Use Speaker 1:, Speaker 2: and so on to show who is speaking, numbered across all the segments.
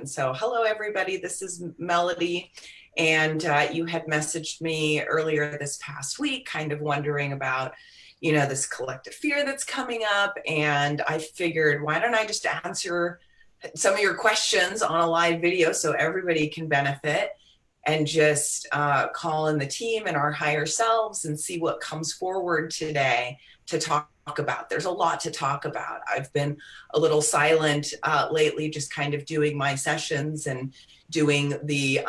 Speaker 1: So hello, everybody. This is Melody. And you had messaged me earlier this past week, kind of wondering about, this collective fear that's coming up. And I figured, why don't I just answer some of your questions on a live video so everybody can benefit, and just call in the team and our higher selves and see what comes forward today to talk about. There's a lot to talk about. I've been a little silent lately, just kind of doing my sessions and doing the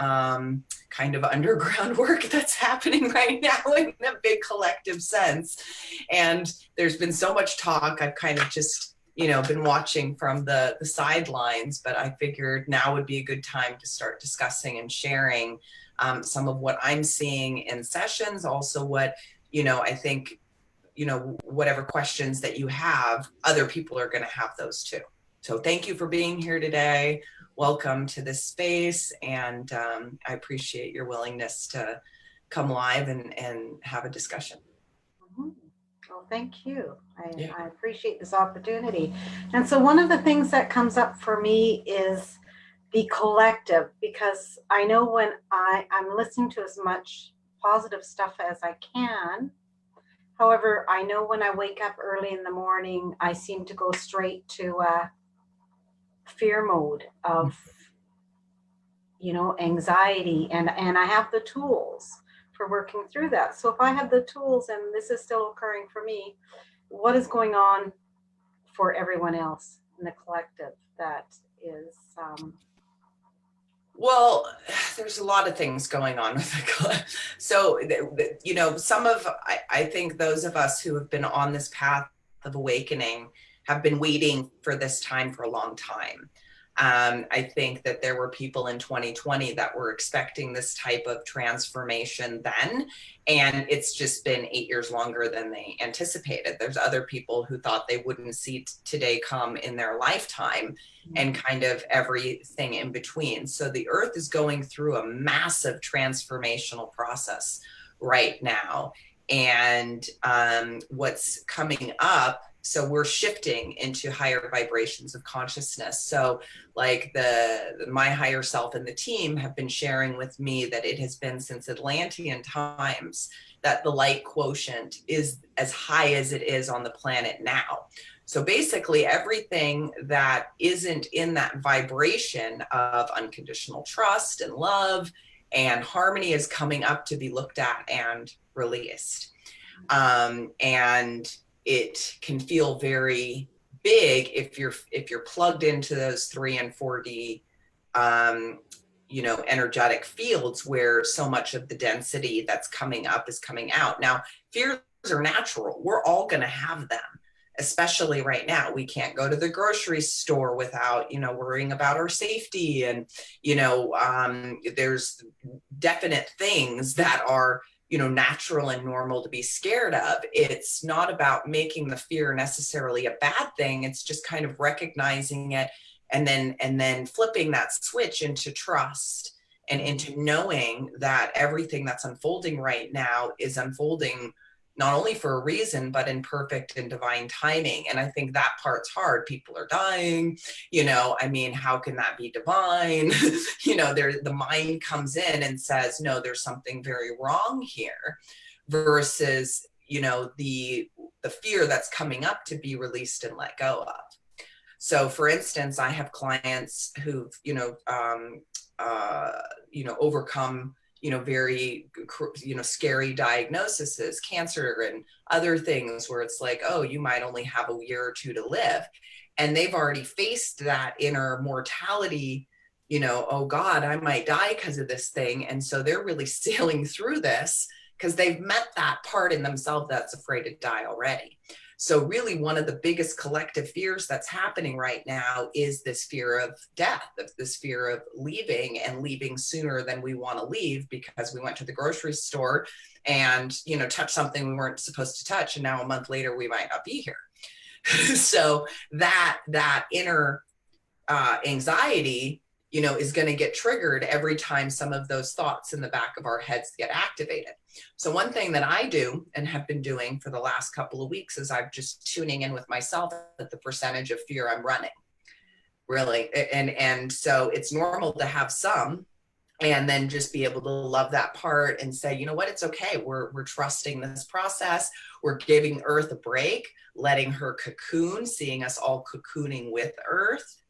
Speaker 1: kind of underground work that's happening right now in a big collective sense. And there's been so much talk. I've kind of just been watching from the sidelines, but I figured now would be a good time to start discussing and sharing some of what I'm seeing in sessions. Also what, I think, whatever questions that you have, other people are going to have those too. So thank you for being here today. Welcome to this space. And I appreciate your willingness to come live and have a discussion.
Speaker 2: Mm-hmm. Well, thank you. I appreciate this opportunity. And so one of the things that comes up for me is the collective, because I know when I'm listening to as much positive stuff as I can. However, I know when I wake up early in the morning, I seem to go straight to fear mode of, anxiety, and I have the tools for working through that. So if I have the tools and this is still occurring for me, what is going on for everyone else in the collective that is
Speaker 1: well, there's a lot of things going on with the so I think those of us who have been on this path of awakening have been waiting for this time for a long time. I think that there were people in 2020 that were expecting this type of transformation then, and it's just been 8 years longer than they anticipated. There's other people who thought they wouldn't see today come in their lifetime, and kind of everything in between. So the earth is going through a massive transformational process right now. And what's coming up, so we're shifting into higher vibrations of consciousness. So like my higher self and the team have been sharing with me that it has been since Atlantean times that the light quotient is as high as it is on the planet now. So basically everything that isn't in that vibration of unconditional trust and love and harmony is coming up to be looked at and released. And it can feel very big if you're plugged into those 3 and 4D energetic fields where so much of the density that's coming up is coming out. Now, fears are natural. We're all going to have them, especially right now. We can't go to the grocery store without, worrying about our safety. And, there's definite things that are, natural and normal to be scared of. It's not about making the fear necessarily a bad thing. It's just kind of recognizing it and then flipping that switch into trust and into knowing that everything that's unfolding right now is unfolding not only for a reason, but in perfect and divine timing. And I think that part's hard. People are dying, how can that be divine? The mind comes in and says, no, there's something very wrong here, versus, the fear that's coming up to be released and let go of. So for instance, I have clients who've, overcome very, scary diagnoses, cancer and other things where it's like, oh, you might only have a year or two to live. And they've already faced that inner mortality, oh God, I might die because of this thing. And so they're really sailing through this because they've met that part in themselves that's afraid to die already. So really one of the biggest collective fears that's happening right now is this fear of death, of this fear of leaving and leaving sooner than we want to leave because we went to the grocery store and, touched something we weren't supposed to touch. And now a month later, we might not be here. So that inner anxiety, is going to get triggered every time some of those thoughts in the back of our heads get activated. So one thing that I do and have been doing for the last couple of weeks is I'm just tuning in with myself at the percentage of fear I'm running. really. And so it's normal to have some, and then just be able to love that part and say, you know what, it's okay. We're trusting this process. We're giving Earth a break, letting her cocoon, seeing us all cocooning with Earth.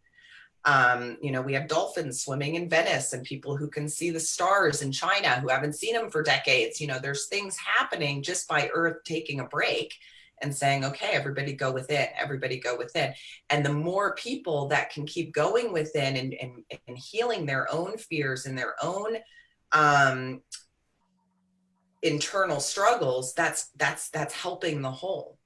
Speaker 1: You know, we have dolphins swimming in Venice and people who can see the stars in China who haven't seen them for decades. You know, there's things happening just by Earth taking a break and saying, okay, everybody go within, everybody go within. And the more people that can keep going within and healing their own fears and their own internal struggles, that's helping the whole.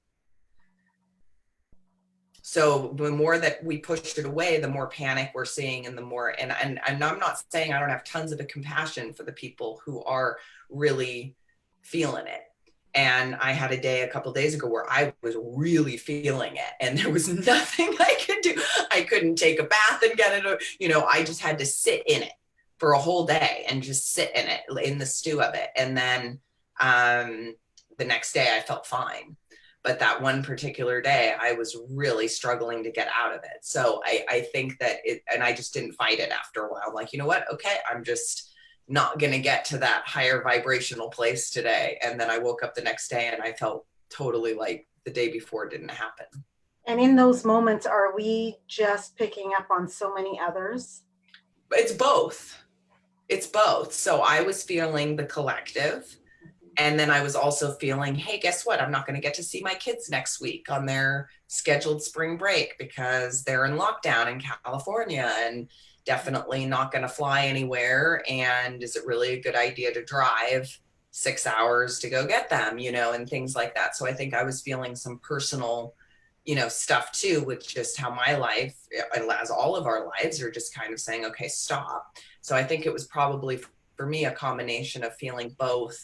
Speaker 1: So the more that we push it away, the more panic we're seeing, and the more, and I'm not saying I don't have tons of compassion for the people who are really feeling it. And I had a day a couple of days ago where I was really feeling it, and there was nothing I could do. I couldn't take a bath and get it. You know, I just had to sit in it for a whole day and just sit in it, in the stew of it. And then the next day I felt fine. But that one particular day, I was really struggling to get out of it. So I think that and I just didn't fight it after a while. I'm like, you know what? Okay, I'm just not going to get to that higher vibrational place today. And then I woke up the next day and I felt totally like the day before didn't happen.
Speaker 2: And in those moments, are we just picking up on so many others?
Speaker 1: It's both. It's both. So I was feeling the collective. And then I was also feeling, hey, guess what? I'm not going to get to see my kids next week on their scheduled spring break because they're in lockdown in California and definitely not going to fly anywhere. And is it really a good idea to drive 6 hours to go get them, you know, and things like that. So I think I was feeling some personal, you know, stuff too, with just how my life, as all of our lives, are just kind of saying, okay, stop. So I think it was probably for me a combination of feeling both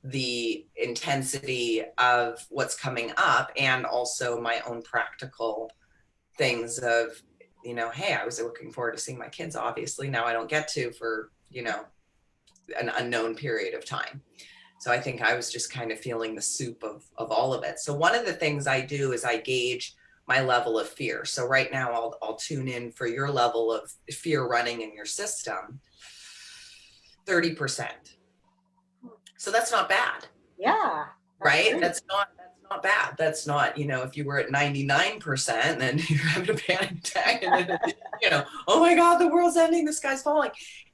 Speaker 1: the intensity of what's coming up and also my own practical things of, you know, hey, I was looking forward to seeing my kids. Obviously now I don't get to for, you know, an unknown period of time. So I think I was just kind of feeling the soup of all of it. So one of the things I do is I gauge my level of fear. So right now I'll tune in for your level of fear running in your system, 30%. So that's not bad.
Speaker 2: Yeah.
Speaker 1: Right? That's not bad. That's not, you know, if you were at 99%, then you're having a panic attack and then, you know, oh my God, the world's ending, the sky's falling.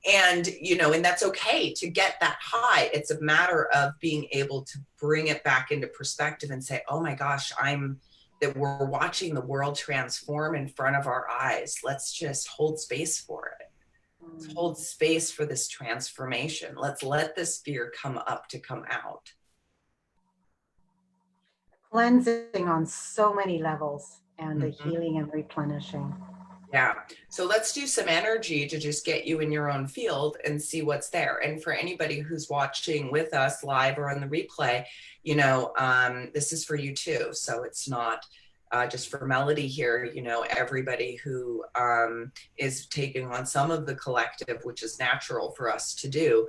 Speaker 1: And, you know, and that's okay to get that high. It's a matter of being able to bring it back into perspective and say, oh my gosh, that we're watching the world transform in front of our eyes. Let's just hold space for it. Let's hold space for this transformation. Let's let this fear come up to come out.
Speaker 2: Cleansing on so many levels and the healing and replenishing.
Speaker 1: Yeah. So let's do some energy to just get you in your own field and see what's there. And for anybody who's watching with us live or on the replay, you know, this is for you too. So it's not just for Melody here, you know, everybody who is taking on some of the collective, which is natural for us to do.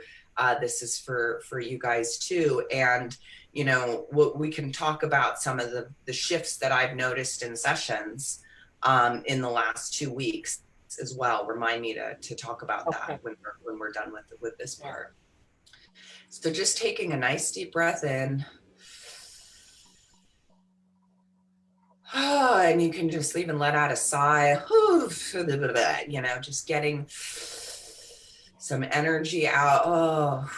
Speaker 1: This is for you guys too. And, you know, we can talk about some of the shifts that I've noticed in sessions in the last 2 weeks as well. Remind me to talk about that when we're done with this part. So just taking a nice deep breath in. And you can just even let out a sigh, you know, just getting some energy out. Oh,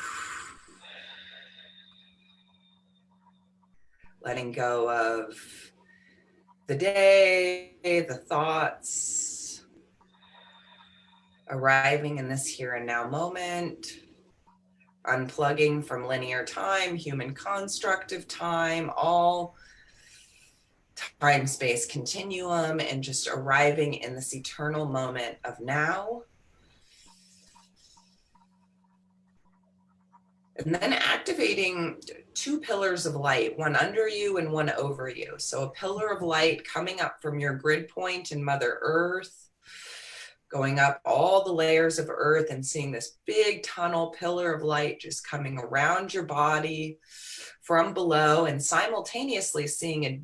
Speaker 1: letting go of the day, the thoughts, arriving in this here and now moment, unplugging from linear time, human construct of time, all time space continuum, and just arriving in this eternal moment of now. And then activating 2 pillars of light, one under you and one over you. So a pillar of light coming up from your grid point in Mother Earth, going up all the layers of Earth and seeing this big tunnel pillar of light just coming around your body from below, and simultaneously seeing a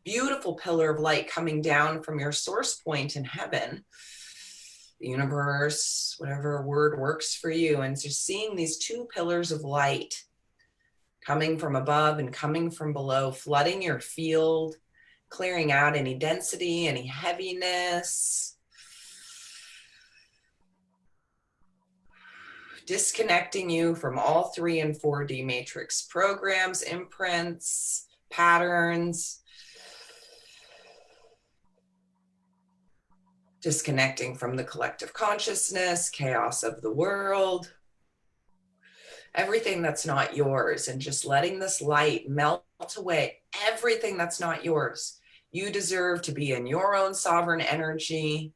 Speaker 1: beautiful pillar of light coming down from your source point in heaven the universe, whatever word works for you, and just seeing these two pillars of light coming from above and coming from below, flooding your field, clearing out any density, any heaviness, disconnecting you from all 3 and 4D matrix programs, imprints, patterns, disconnecting from the collective consciousness, chaos of the world, everything that's not yours, and just letting this light melt away everything that's not yours. You deserve to be in your own sovereign energy,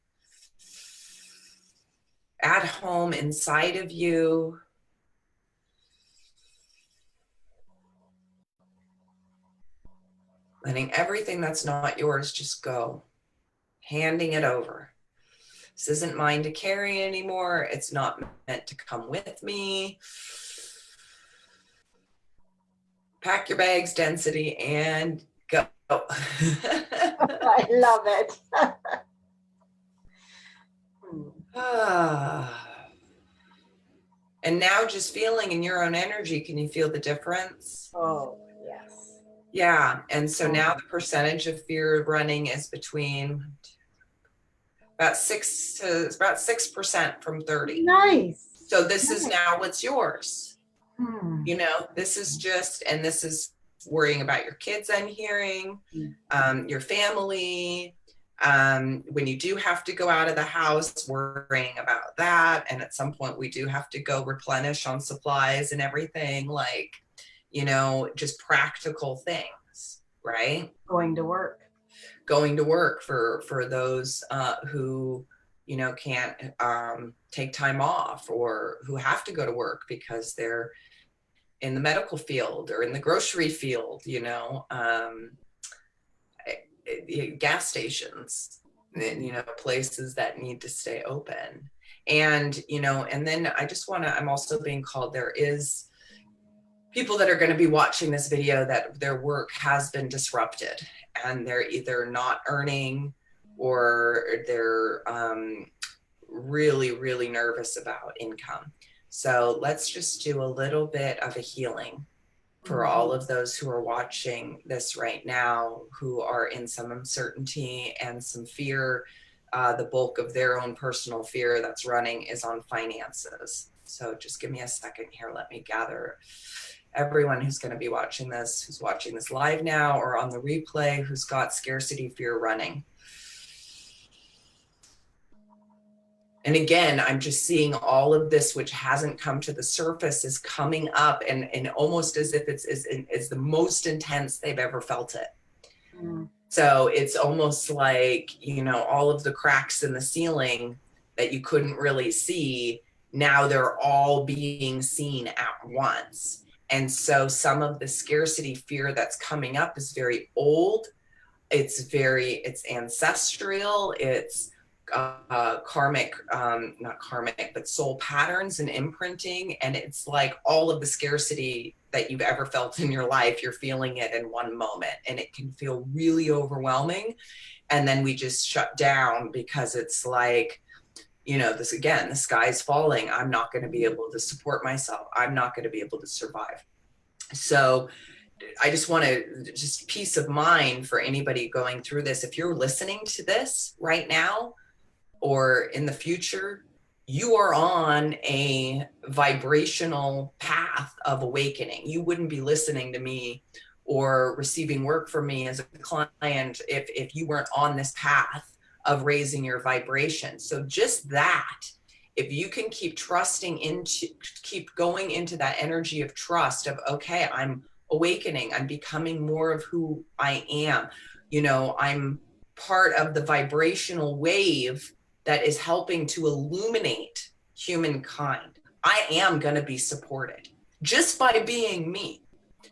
Speaker 1: at home inside of you. Letting everything that's not yours just go, handing it over. This isn't mine to carry anymore. It's not meant to come with me. Pack your bags, density, and go.
Speaker 2: I love it.
Speaker 1: And now just feeling in your own energy, can you feel the difference?
Speaker 2: Oh, yes.
Speaker 1: Yeah. And so now the percentage of fear running is between about 6% from 30.
Speaker 2: Nice.
Speaker 1: So this is now what's yours.
Speaker 2: Hmm.
Speaker 1: You know, this is just, and this is worrying about your kids, I'm hearing, your family. When you do have to go out of the house, worrying about that. And at some point we do have to go replenish on supplies and everything, like, you know, just practical things, right?
Speaker 2: Going to work
Speaker 1: For those who, you know, can't take time off, or who have to go to work because they're in the medical field or in the grocery field, you know, gas stations, you know, places that need to stay open. And, you know, and then I'm also being called, there is people that are going to be watching this video that their work has been disrupted, and they're either not earning, or they're really, really nervous about income. So let's just do a little bit of a healing for all of those who are watching this right now, who are in some uncertainty and some fear. The bulk of their own personal fear that's running is on finances. So just give me a second here. Let me gather everyone who's going to be watching this, who's watching this live now or on the replay, who's got scarcity fear running. And again, I'm just seeing all of this, which hasn't come to the surface, is coming up, and almost as if it's the most intense they've ever felt it. So it's almost like, you know, all of the cracks in the ceiling that you couldn't really see, now they're all being seen at once. And so some of the scarcity fear that's coming up is very old. It's ancestral. It's karmic, not karmic, but soul patterns and imprinting. And it's like all of the scarcity that you've ever felt in your life, you're feeling it in one moment, and it can feel really overwhelming. And then we just shut down because it's like, you know, this again, the sky's falling. I'm not going to be able to support myself. I'm not going to be able to survive. So I just want to, just peace of mind for anybody going through this. If you're listening to this right now or in the future, you are on a vibrational path of awakening. You wouldn't be listening to me or receiving work from me as a client if you weren't on this path of raising your vibration. So just that, if you can keep keep going into that energy of trust of, okay, I'm awakening, I'm becoming more of who I am. You know, I'm part of the vibrational wave that is helping to illuminate humankind. I am going to be supported just by being me,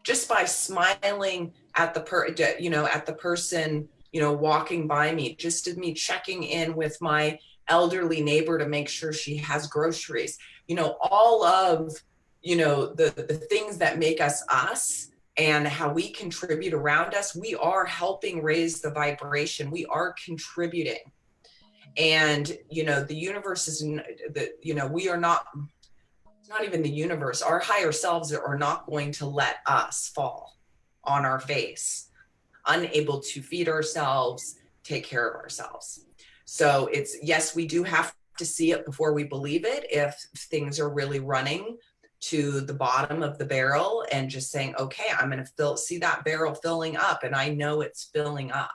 Speaker 1: just by smiling at the person, you know, walking by me, just of me checking in with my elderly neighbor to make sure she has groceries, you know, all of, you know, the things that make us us and how we contribute around us. We are helping raise the vibration. We are contributing. And, the universe is, we are not, it's not even the universe. Our higher selves are not going to let us fall on our face, unable to feed ourselves, take care of ourselves. So it's, yes, we do have to see it before we believe it. If things are really running to the bottom of the barrel and just saying, okay, I'm going to see that barrel filling up, and I know it's filling up.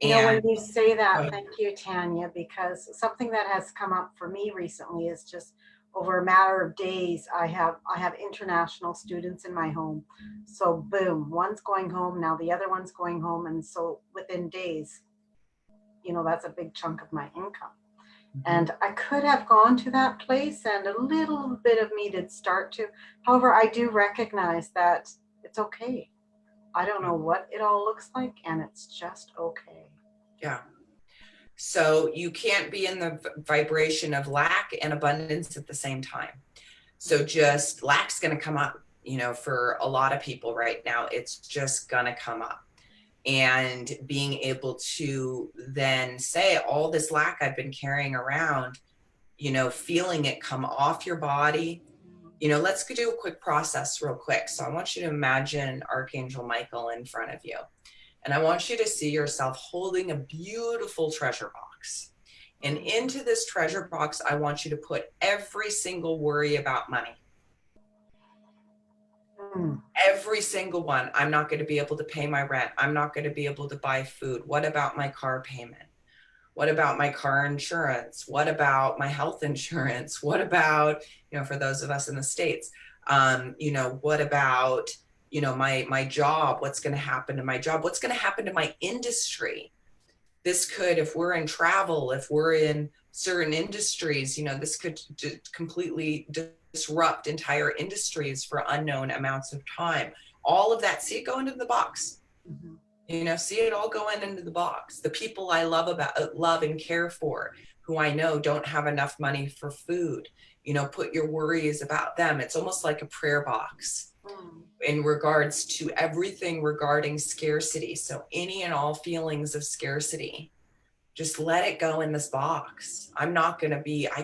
Speaker 2: When
Speaker 1: And
Speaker 2: you say that, thank you, Tanya, because something that has come up for me recently is just over a matter of days, I have international students in my home. So boom, one's going home, now the other one's going home. And so within days, that's a big chunk of my income. And I could have gone to that place and a little bit of me did start to. However, I do recognize that it's okay. I don't know what it all looks like, and it's just okay.
Speaker 1: yeah. So you can't be in the vibration of lack and abundance at the same time. So just lack's going to come up, for a lot of people right now. It's just going to come up. And being able to then say, all this lack I've been carrying around, feeling it come off your body. Let's do a quick process real quick. So I want you to imagine Archangel Michael in front of you. And I want you to see yourself holding a beautiful treasure box. And into this treasure box, I want you to put every single worry about money. Every single one. I'm not going to be able to pay my rent. I'm not going to be able to buy food. What about my car payment? What about my car insurance? What about my health insurance? What about, for those of us in the States, what about, my job? What's going to happen to my job? What's going to happen to my industry? This could, if we're in travel, if we're in certain industries, this could completely disrupt entire industries for unknown amounts of time. All of that, see it go into the box. See it all going into the box. The people I love and care for, who I know don't have enough money for food, put your worries about them. It's almost like a prayer box in regards to everything regarding scarcity. So any and all feelings of scarcity, just let it go in this box. I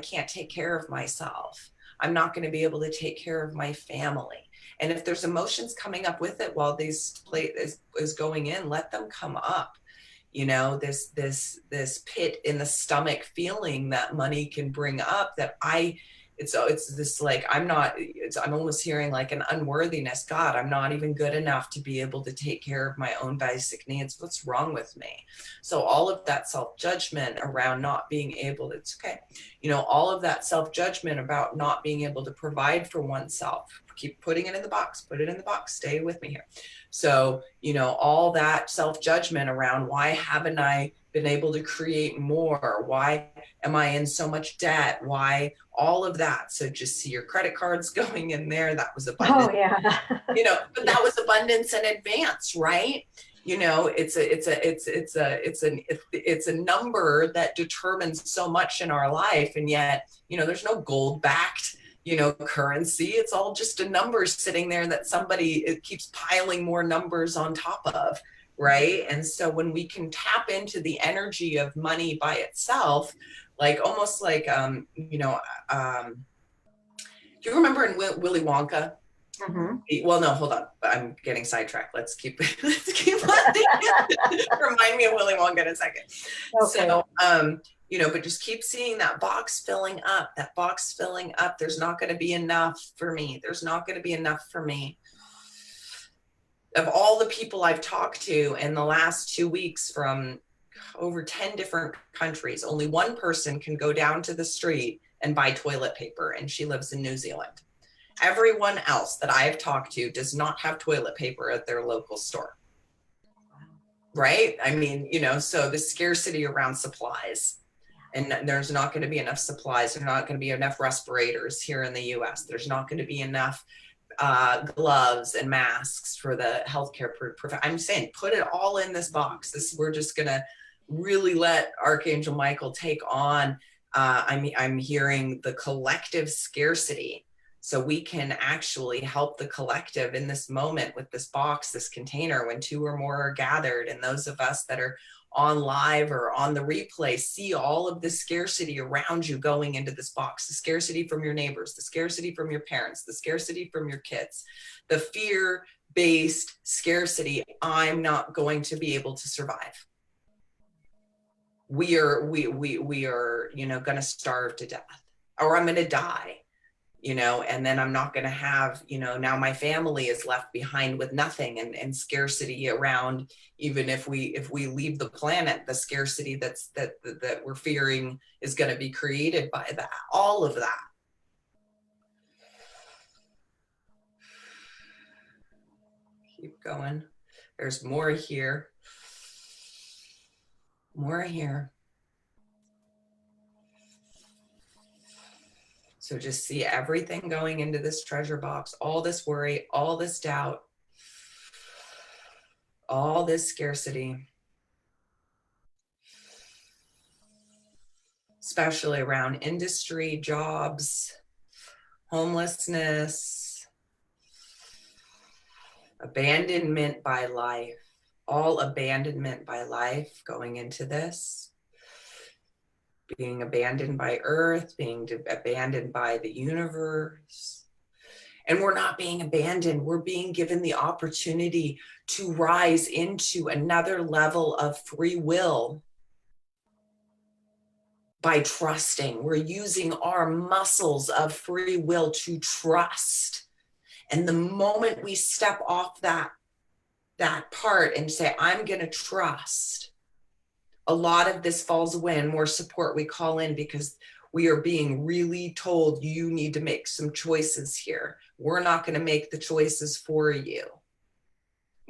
Speaker 1: can't take care of myself. I'm not going to be able to take care of my family. And if there's emotions coming up with it while this plate is going in, let them come up. This pit in the stomach feeling that money can bring up, it's this like, I'm almost hearing like an unworthiness. God, I'm not even good enough to be able to take care of my own basic needs. What's wrong with me? So all of that self-judgment around not being able, it's okay. All of that self-judgment about not being able to provide for oneself, keep putting it in the box, put it in the box, stay with me here. So, all that self-judgment around, why haven't I been able to create more? Why am I in so much debt? Why all of that? So just see your credit cards going in there. That was abundance.
Speaker 2: Oh yeah.
Speaker 1: But that was abundance in advance, right? It's a number that determines so much in our life. And yet, there's no gold backed currency. It's all just a number sitting there that it keeps piling more numbers on top of, right? And so when we can tap into the energy of money by itself, like almost like, do you remember in Willy Wonka? Well, no, hold on. I'm getting sidetracked. Let's keep remind me of Willy Wonka in a second. Okay. So, but just keep seeing that box filling up, There's not going to be enough for me. There's not going to be enough for me. Of all the people I've talked to in the last 2 weeks from over 10 different countries, only one person can go down to the street and buy toilet paper, and she lives in New Zealand. Everyone else that I've talked to does not have toilet paper at their local store. Right? I mean, so the scarcity around supplies, and there's not going to be enough supplies. There's not going to be enough respirators here in the US. There's not going to be enough gloves and masks for the healthcare profession. I'm saying, put it all in this box. We're just going to really let Archangel Michael take on. I'm hearing the collective scarcity. So we can actually help the collective in this moment with this box, this container, when two or more are gathered. And those of us that are on live or on the replay, see all of the scarcity around you going into this box, the scarcity from your neighbors, the scarcity from your parents, the scarcity from your kids, the fear-based scarcity. I'm not going to be able to survive. We are, going to starve to death, or I'm going to die, and then I'm not going to have, now my family is left behind with nothing, and scarcity around, even if we leave the planet, the scarcity that we're fearing is going to be created by that, all of that. Keep going. There's more here. More here. So just see everything going into this treasure box, all this worry, all this doubt, all this scarcity, especially around industry, jobs, homelessness, abandonment by life, all abandonment by life going into this. Being abandoned by Earth, being abandoned by the universe. And we're not being abandoned. We're being given the opportunity to rise into another level of free will by trusting. We're using our muscles of free will to trust. And the moment we step off that part and say, I'm going to trust, a lot of this falls away, and more support we call in, because we are being really told, you need to make some choices here. We're not going to make the choices for you.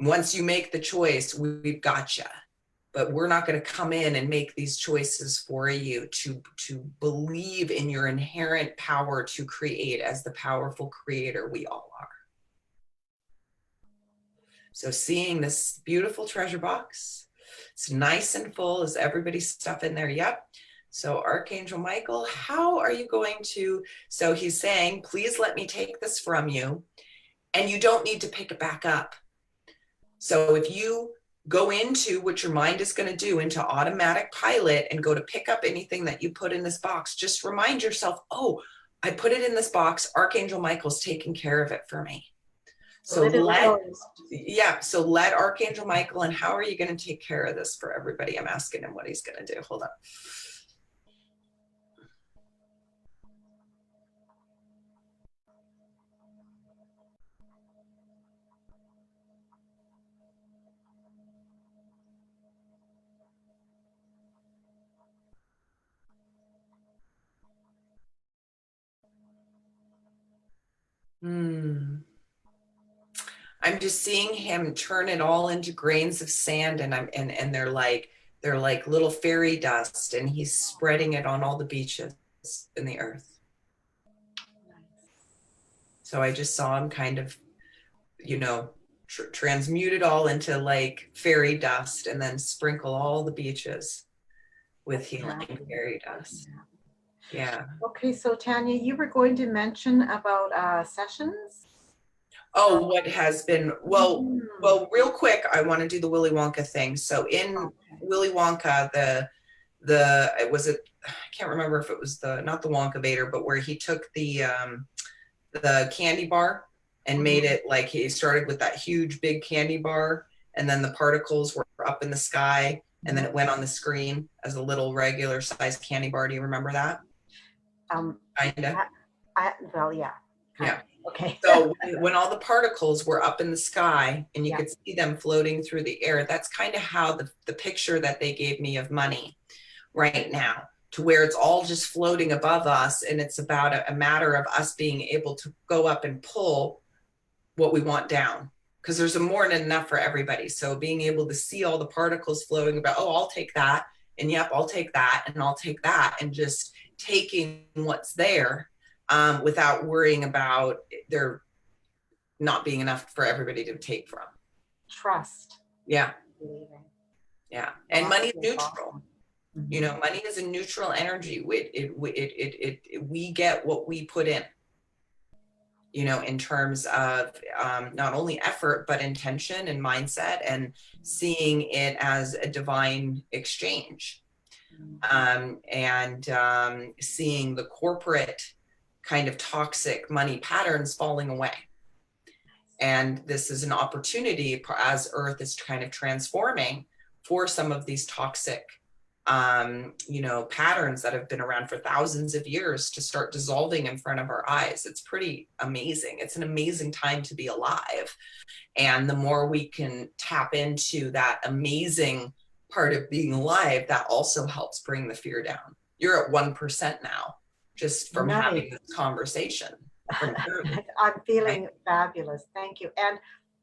Speaker 1: Once you make the choice, we've got you. But we're not going to come in and make these choices for you, to believe in your inherent power to create as the powerful creator we all are. So seeing this beautiful treasure box, it's nice and full. Is everybody's stuff in there? Yep. So Archangel Michael, how are you going to, so he's saying, please let me take this from you, and you don't need to pick it back up. So if you go into what your mind is going to do, into automatic pilot, and go to pick up anything that you put in this box, just remind yourself, oh, I put it in this box. Archangel Michael's taking care of it for me. So so let Archangel Michael, and how are you going to take care of this for everybody? I'm asking him what he's going to do. Hold on. I'm just seeing him turn it all into grains of sand, and they're like little fairy dust, and he's spreading it on all the beaches in the earth. So I just saw him kind of, transmute it all into like fairy dust, and then sprinkle all the beaches with healing fairy dust. Yeah.
Speaker 2: Okay, so Tanya, you were going to mention about sessions.
Speaker 1: Oh, what has been, well, real quick, I want to do the Willy Wonka thing. So in Willy Wonka, it was I can't remember if it was not the Wonka Vader, but where he took the candy bar and made it like, he started with that huge big candy bar, and then the particles were up in the sky, and then it went on the screen as a little regular sized candy bar. Do you remember that? Kinda.
Speaker 2: Well, yeah.
Speaker 1: Yeah.
Speaker 2: Okay.
Speaker 1: So when all the particles were up in the sky and you could see them floating through the air, that's kind of how the picture that they gave me of money right now, to where it's all just floating above us, and it's about a matter of us being able to go up and pull what we want down, because there's more than enough for everybody. So being able to see all the particles floating about, oh, I'll take that, and yep, I'll take that, and I'll take that, and just taking what's there, without worrying about there not being enough for everybody to take from.
Speaker 2: Trust.
Speaker 1: Yeah. Yeah. And money is neutral. Money is a neutral energy. We get what we put in. you know, in terms of not only effort, but intention and mindset, and seeing it as a divine exchange. And seeing the corporate kind of toxic money patterns falling away. And this is an opportunity as Earth is kind of transforming for some of these toxic, you know, patterns that have been around for thousands of years to start dissolving in front of our eyes. It's pretty amazing. It's an amazing time to be alive. And the more we can tap into that amazing part of being alive, that also helps bring the fear down. You're at 1% now, just from
Speaker 2: Nice.
Speaker 1: having this conversation.
Speaker 2: I'm feeling fabulous. Thank you. And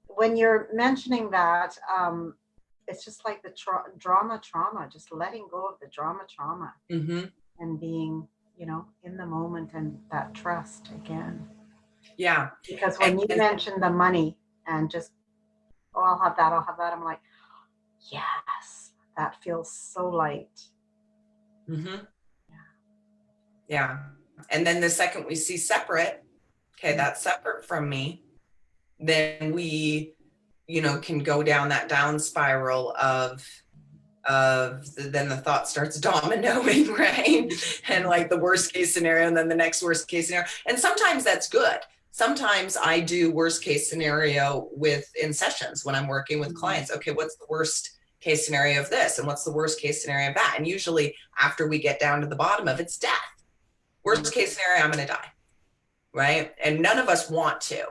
Speaker 2: when you're mentioning that, it's just like the trauma, just letting go of the trauma, and being, you know, in the moment, and that trust again.
Speaker 1: Yeah.
Speaker 2: Because when you mentioned the money and just, oh, I'll have that, I'm like, yes, that feels so light.
Speaker 1: Yeah. And then the second we see separate, okay, that's separate from me, then we, you know, can go down that down spiral of then the thought starts dominoing, right? And like the worst case scenario, and then the next worst case scenario. And sometimes that's good. Sometimes I do worst case scenario in sessions when I'm working with clients. Okay, what's the worst case scenario of this? And what's the worst case scenario of that? And usually after we get down to the bottom of it's death. Worst case scenario, I'm going to die, right? And none of us want to,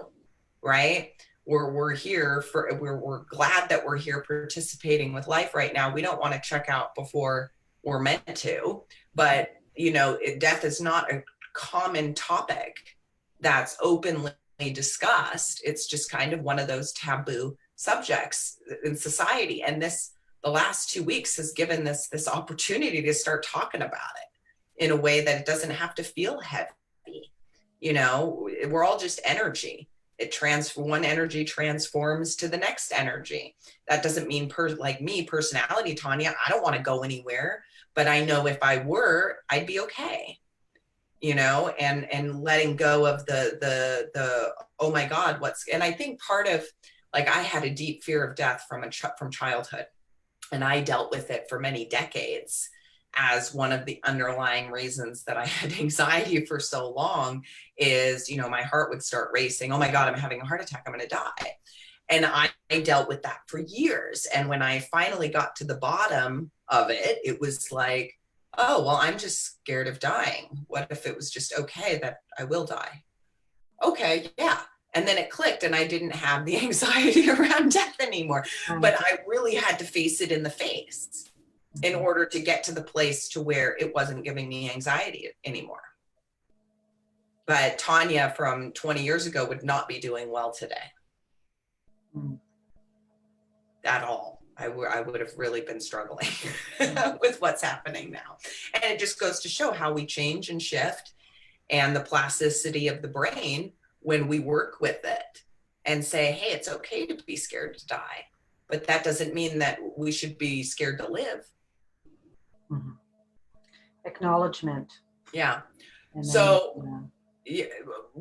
Speaker 1: right? We're here for, we're glad that we're here participating with life right now. We don't want to check out before we're meant to, but you know, death is not a common topic that's openly discussed. It's just kind of one of those taboo subjects in society. And the last 2 weeks has given this opportunity to start talking about it in a way that it doesn't have to feel heavy. You know, we're all just energy. One energy transforms to the next energy. That doesn't mean like me, personality, Tanya, I don't want to go anywhere, but I know if I were, I'd be okay. You know, and letting go of the oh my God, and I think part of, like, I had a deep fear of death from childhood, and I dealt with it for many decades as one of the underlying reasons that I had anxiety for so long is, you know, my heart would start racing. Oh my God, I'm having a heart attack. I'm going to die. And I dealt with that for years. And when I finally got to the bottom of it, it was like, oh, well, I'm just scared of dying. What if it was just okay that I will die? Okay, yeah. And then it clicked and I didn't have the anxiety around death anymore. But I really had to face it in the face in order to get to the place to where it wasn't giving me anxiety anymore. But Tanya from 20 years ago would not be doing well today. At all. I would have really been struggling with what's happening now. And it just goes to show how we change and shift, and the plasticity of the brain when we work with it and say, hey, it's okay to be scared to die. But that doesn't mean that we should be scared to live.
Speaker 2: Acknowledgement.
Speaker 1: Yeah. So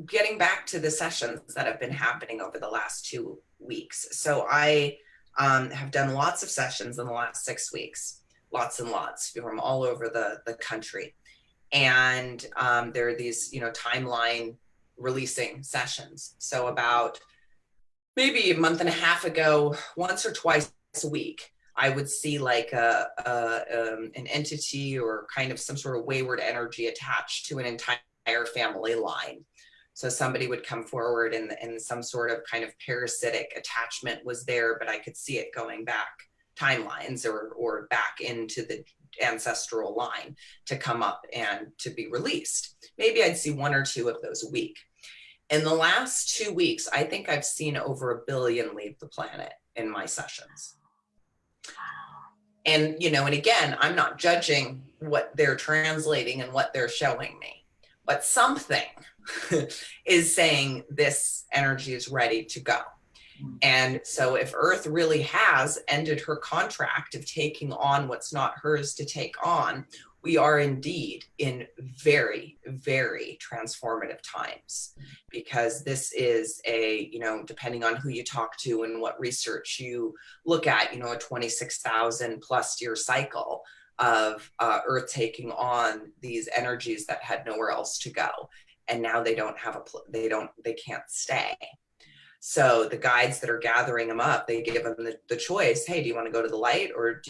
Speaker 1: getting back to the sessions that have been happening over the last 2 weeks. So I have done lots of sessions in the last 6 weeks, lots and lots from all over the country. And there are these, you know, timeline releasing sessions. So about maybe a month and a half ago, once or twice a week, I would see like an entity or kind of some sort of wayward energy attached to an entire family line. So somebody would come forward and some sort of kind of parasitic attachment was there, but I could see it going back timelines or back into the ancestral line to come up and to be released. Maybe I'd see 1 or 2 of those a week. In the last 2 weeks, I think I've seen over 1 billion leave the planet in my sessions. And, you know, and again, I'm not judging what they're translating and what they're showing me, but something is saying this energy is ready to go. And so if Earth really has ended her contract of taking on what's not hers to take on, we are indeed in very, very transformative times, because this is a, depending on who you talk to and what research you look at, a 26,000 plus year cycle of Earth taking on these energies that had nowhere else to go. And now they don't have they can't stay. So the guides that are gathering them up, they give them the choice, hey, do you want to go to the light or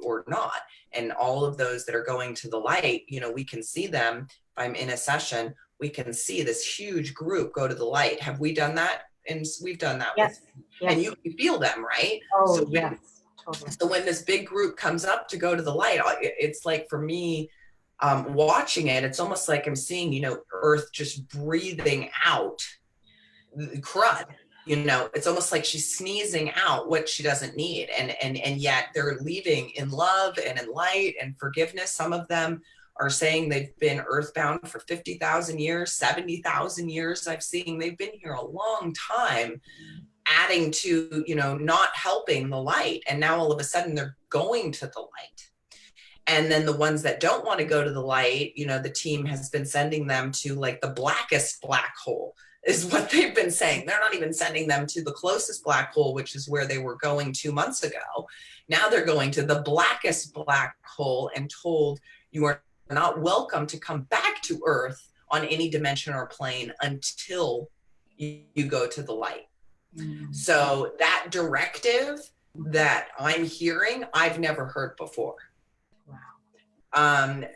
Speaker 1: or not? And all of those that are going to the light, we can see them. If I'm in a session, we can see this huge group go to the light. Have we done that? And we've done that.
Speaker 2: Yes.
Speaker 1: And you feel them, right?
Speaker 2: Oh, yes, totally.
Speaker 1: So when this big group comes up to go to the light, it's like, for me, watching it, it's almost like I'm seeing, Earth just breathing out crud. It's almost like she's sneezing out what she doesn't need, and yet they're leaving in love and in light and forgiveness. Some of them are saying they've been earthbound for 50,000 years, 70,000 years. I've seen they've been here a long time, adding to, not helping the light, and now all of a sudden they're going to the light. And then the ones that don't want to go to the light, the team has been sending them to like the blackest black hole, is what they've been saying. They're not even sending them to the closest black hole, which is where they were going 2 months ago. Now they're going to the blackest black hole and told, you are not welcome to come back to Earth on any dimension or plane until you go to the light. So that directive that I'm hearing, I've never heard before.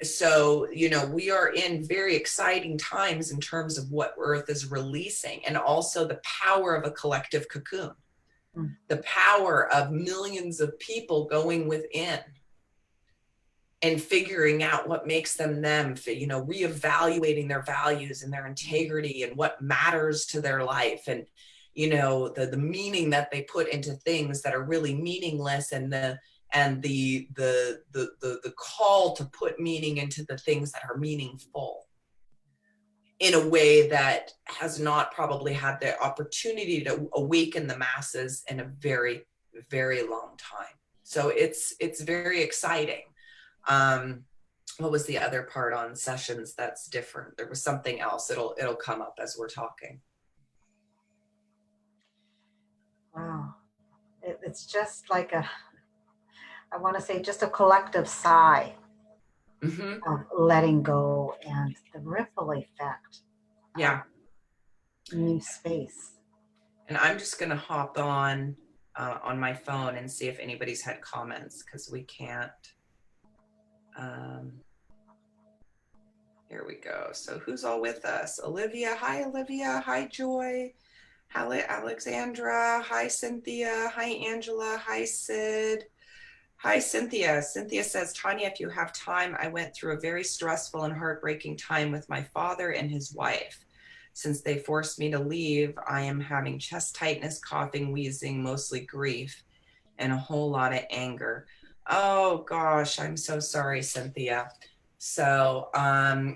Speaker 1: So, we are in very exciting times in terms of what Earth is releasing, and also the power of a collective cocoon, the power of millions of people going within and figuring out what makes them, reevaluating their values and their integrity and what matters to their life, and, the meaning that they put into things that are really meaningless, and the call to put meaning into the things that are meaningful in a way that has not probably had the opportunity to awaken the masses in a very, very long time. So it's very exciting. What was the other part on sessions that's different? There was something else. It'll come up as we're talking.
Speaker 2: Wow. It's just like I want to say just a collective sigh of letting go and the ripple effect.
Speaker 1: Yeah.
Speaker 2: New space.
Speaker 1: And I'm just going to hop on my phone and see if anybody's had comments, because we can't. Here we go. So who's all with us? Olivia. Hi, Olivia. Hi, Joy. Hi, Alexandra. Hi, Cynthia. Hi, Angela. Hi, Sid. Hi, Cynthia. Cynthia says, Tanya, if you have time, I went through a very stressful and heartbreaking time with my father and his wife. Since they forced me to leave, I am having chest tightness, coughing, wheezing, mostly grief, and a whole lot of anger. Oh, gosh, I'm so sorry, Cynthia. So,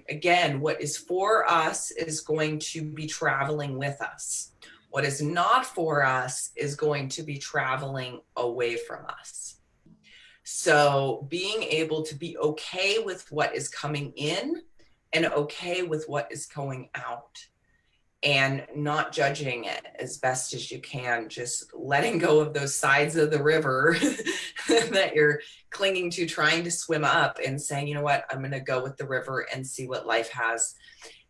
Speaker 1: again, what is for us is going to be traveling with us. What is not for us is going to be traveling away from us. So being able to be okay with what is coming in and okay with what is going out, and not judging it as best as you can, just letting go of those sides of the river that you're clinging to, trying to swim up, and saying, you know what, I'm going to go with the river and see what life has.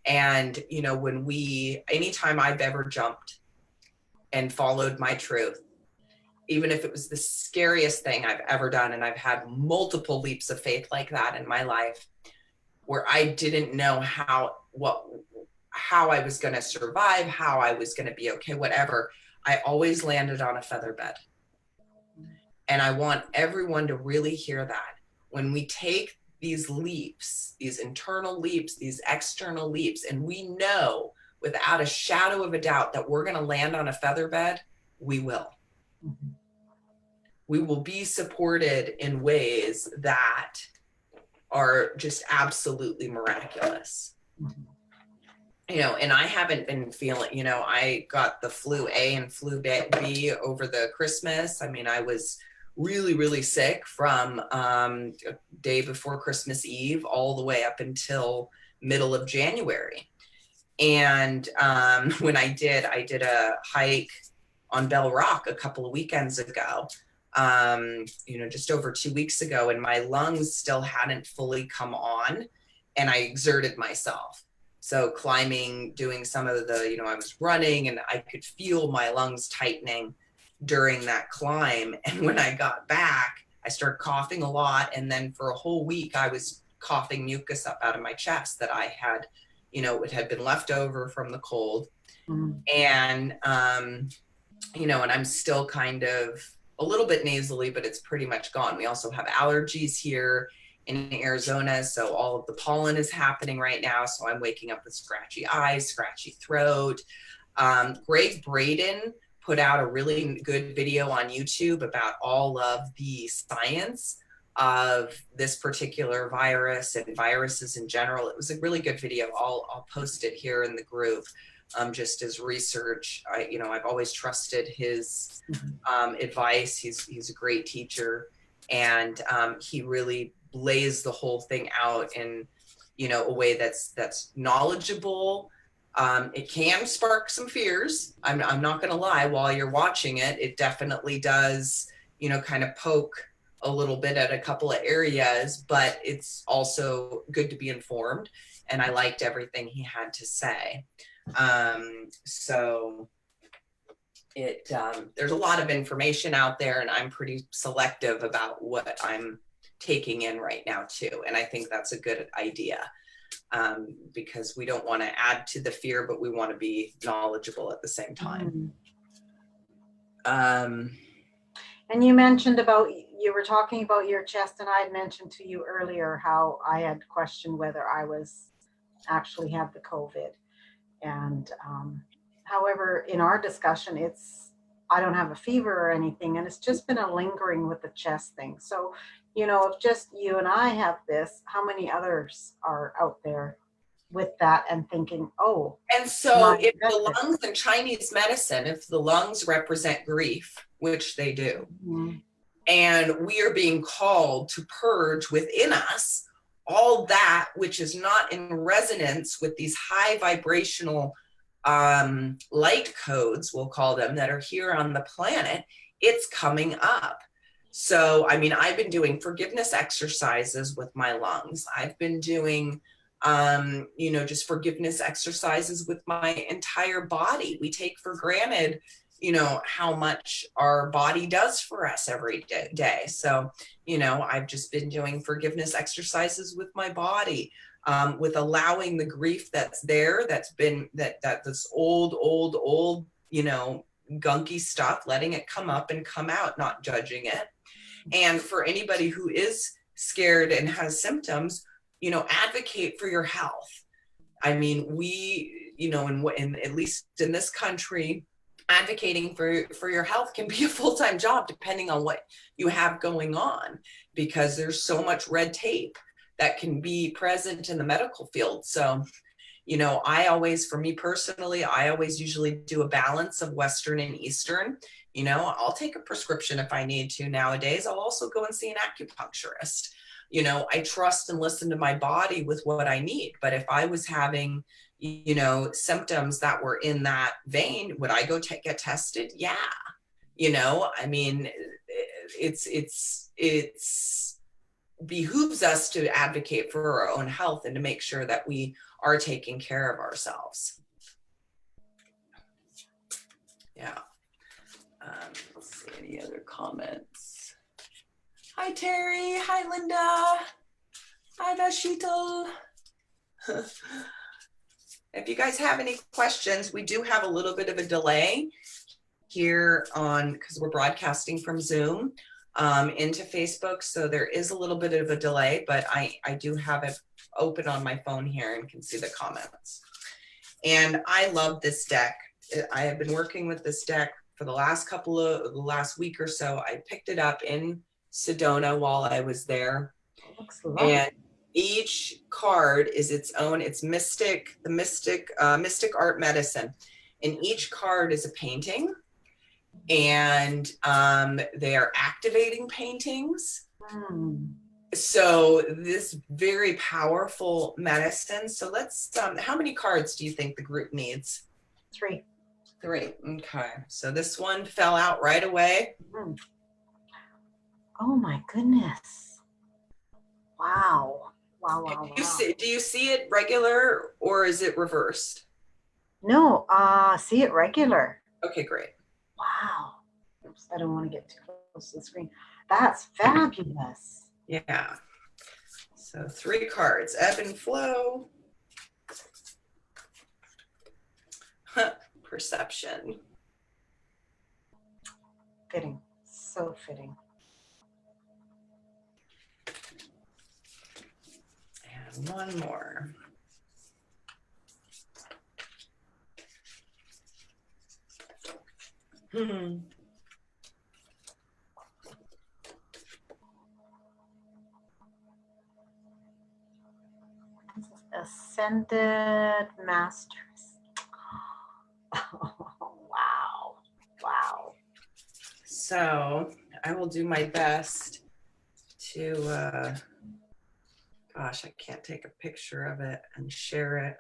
Speaker 1: And, anytime I've ever jumped and followed my truth, even if it was the scariest thing I've ever done, and I've had multiple leaps of faith like that in my life, where I didn't know how I was going to survive, how I was going to be okay, whatever, I always landed on a feather bed. And I want everyone to really hear that. When we take these leaps, these internal leaps, these external leaps, and we know without a shadow of a doubt that we're going to land on a feather bed, we will. Mm-hmm. We will be supported in ways that are just absolutely miraculous. Mm-hmm. And I haven't been feeling, I got the flu A and flu B over the Christmas. I mean, I was really, really sick from day before Christmas Eve all the way up until middle of January. And when I did a hike on Bell Rock a couple of weekends ago, just over 2 weeks ago, and my lungs still hadn't fully come on, and I exerted myself. So climbing, doing some of the, I was running and I could feel my lungs tightening during that climb. And when I got back, I started coughing a lot. And then for a whole week, I was coughing mucus up out of my chest that I had, it had been left over from the cold. And, and I'm still kind of a little bit nasally, but it's pretty much gone. We also have allergies here in Arizona, so all of the pollen is happening right now. So I'm waking up with scratchy eyes, scratchy throat. Greg Braden put out a really good video on YouTube about all of the science of this particular virus and viruses in general. It was a really good video. I'll post it here in the group. Just as research, I've always trusted his advice. He's a great teacher, and he really lays the whole thing out in, a way that's knowledgeable. It can spark some fears. I'm not going to lie. While you're watching it, it definitely does, kind of poke a little bit at a couple of areas, but it's also good to be informed. And I liked everything he had to say. So there's a lot of information out there, and I'm pretty selective about what I'm taking in right now too. And I think that's a good idea, because we don't want to add to the fear, but we want to be knowledgeable at the same time.
Speaker 2: And you mentioned you were talking about your chest, and I had mentioned to you earlier how I had questioned whether I was actually had the COVID. And however, in our discussion, I don't have a fever or anything, and it's just been a lingering with the chest thing. So, if just you and I have this, how many others are out there with that and thinking, oh.
Speaker 1: And so if the lungs in Chinese medicine, if the lungs represent grief, which they do, and we are being called to purge within us all that which is not in resonance with these high vibrational light codes, we'll call them, that are here on the planet, it's coming up. So, I've been doing forgiveness exercises with my lungs. I've been doing, just forgiveness exercises with my entire body. We take for granted, how much our body does for us every day. So, I've just been doing forgiveness exercises with my body, with allowing the grief that's there, that's been this old, gunky stuff, letting it come up and come out, not judging it. And for anybody who is scared and has symptoms, advocate for your health. We, in at least in this country, advocating for your health can be a full-time job depending on what you have going on, because there's so much red tape that can be present in the medical field. So, for me personally, I always usually do a balance of Western and Eastern. I'll take a prescription if I need to nowadays. I'll also go and see an acupuncturist. I trust and listen to my body with what I need. But if I was having, symptoms that were in that vein, would I go get tested? Yeah. It's behooves us to advocate for our own health and to make sure that we are taking care of ourselves. Yeah. Let's see, any other comments? Hi, Terry. Hi, Linda. Hi, Vashito. If you guys have any questions, we do have a little bit of a delay here because we're broadcasting from Zoom into Facebook. So there is a little bit of a delay, but I do have it open on my phone here and can see the comments. And I love this deck. I have been working with this deck for the last week or so. I picked it up in Sedona while I was there.
Speaker 2: Looks lovely.
Speaker 1: And each card is its own, it's mystic art medicine. And each card is a painting. and they are activating paintings.
Speaker 2: Mm.
Speaker 1: So this very powerful medicine. So let's, how many cards do you think the group needs?
Speaker 2: 3.
Speaker 1: 3. Okay. So this one fell out right away.
Speaker 2: Mm. Oh my goodness. Wow. Wow, wow, wow.
Speaker 1: Do you see it regular or is it reversed?
Speaker 2: No, see it regular.
Speaker 1: Okay, great.
Speaker 2: Wow. Oops, I don't want to get too close to the screen. That's fabulous.
Speaker 1: Yeah. So 3 cards, ebb and flow, perception.
Speaker 2: Fitting. So fitting.
Speaker 1: And one more.
Speaker 2: Ascended Masters. Oh, wow. Wow.
Speaker 1: So I will do my best to, gosh, I can't take a picture of it and share it.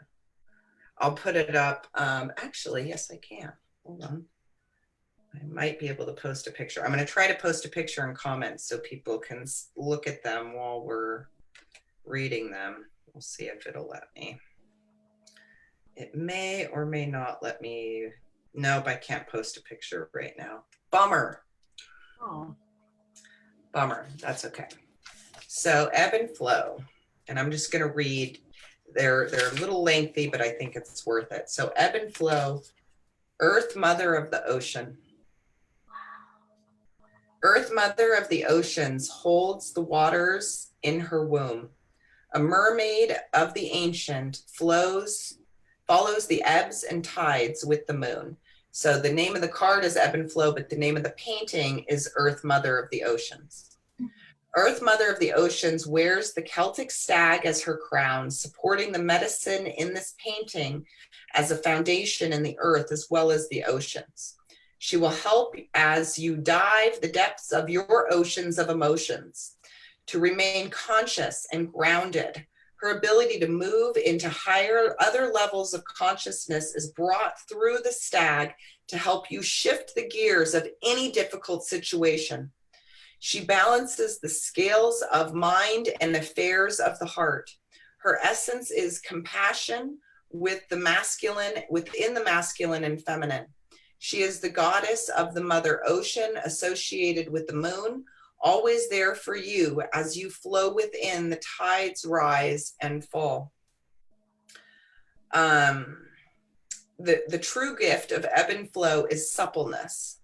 Speaker 1: I'll put it up. Actually, yes, I can. Hold on. I might be able to post a picture. I'm going to try to post a picture in comments so people can look at them while we're reading them. We'll see if it'll let me. It may or may not let me. Nope, I can't post a picture right now. Bummer.
Speaker 2: Oh.
Speaker 1: Bummer. That's okay. So ebb and flow. And I'm just going to read. They're a little lengthy, but I think it's worth it. So ebb and flow. Earth, mother of the ocean. Earth, mother of the oceans, holds the waters in her womb. A mermaid of the ancient follows the ebbs and tides with the moon. So the name of the card is ebb and flow, but the name of the painting is Earth, mother of the oceans. Earth, mother of the oceans, wears the Celtic stag as her crown, supporting the medicine in this painting as a foundation in the earth as well as the oceans. She will help as you dive the depths of your oceans of emotions to remain conscious and grounded. Her ability to move into higher, other levels of consciousness is brought through the stag to help you shift the gears of any difficult situation. She balances the scales of mind and affairs of the heart. Her essence is compassion with the masculine, within the masculine and feminine. She is the goddess of the mother ocean associated with the moon, always there for you as you flow within, the tides rise and fall. The true gift of ebb and flow is suppleness.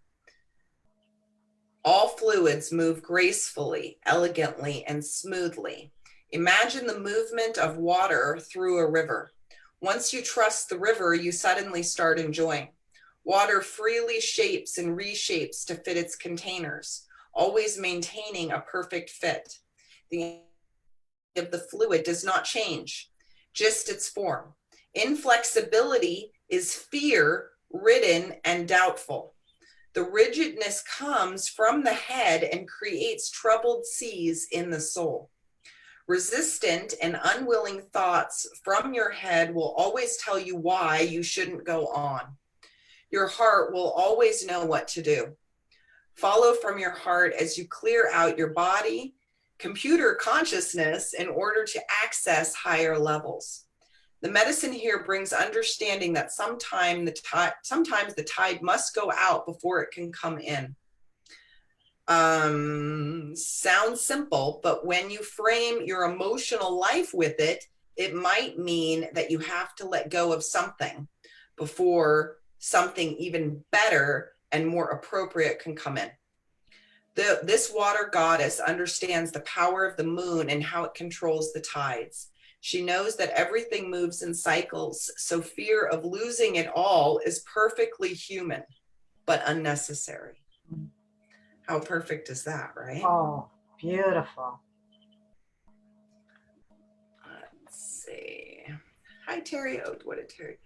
Speaker 1: All fluids move gracefully, elegantly, and smoothly. Imagine the movement of water through a river. Once you trust the river, you suddenly start enjoying. Water freely shapes and reshapes to fit its containers, always maintaining a perfect fit. The of the fluid does not change, just its form. Inflexibility is fear-ridden and doubtful. The rigidness comes from the head and creates troubled seas in the soul. Resistant and unwilling thoughts from your head will always tell you why you shouldn't go on. Your heart will always know what to do. Follow from your heart as you clear out your body, computer consciousness in order to access higher levels. The medicine here brings understanding that sometimes the tide must go out before it can come in. Sounds simple, but when you frame your emotional life with it, it might mean that you have to let go of something before something even better and more appropriate can come in. This water goddess understands the power of the moon and how it controls the tides. She knows that everything moves in cycles, so fear of losing it all is perfectly human, but unnecessary. How perfect is that, right?
Speaker 2: Oh, beautiful.
Speaker 1: Let's see. Hi, Terry. Oh, what did Terry?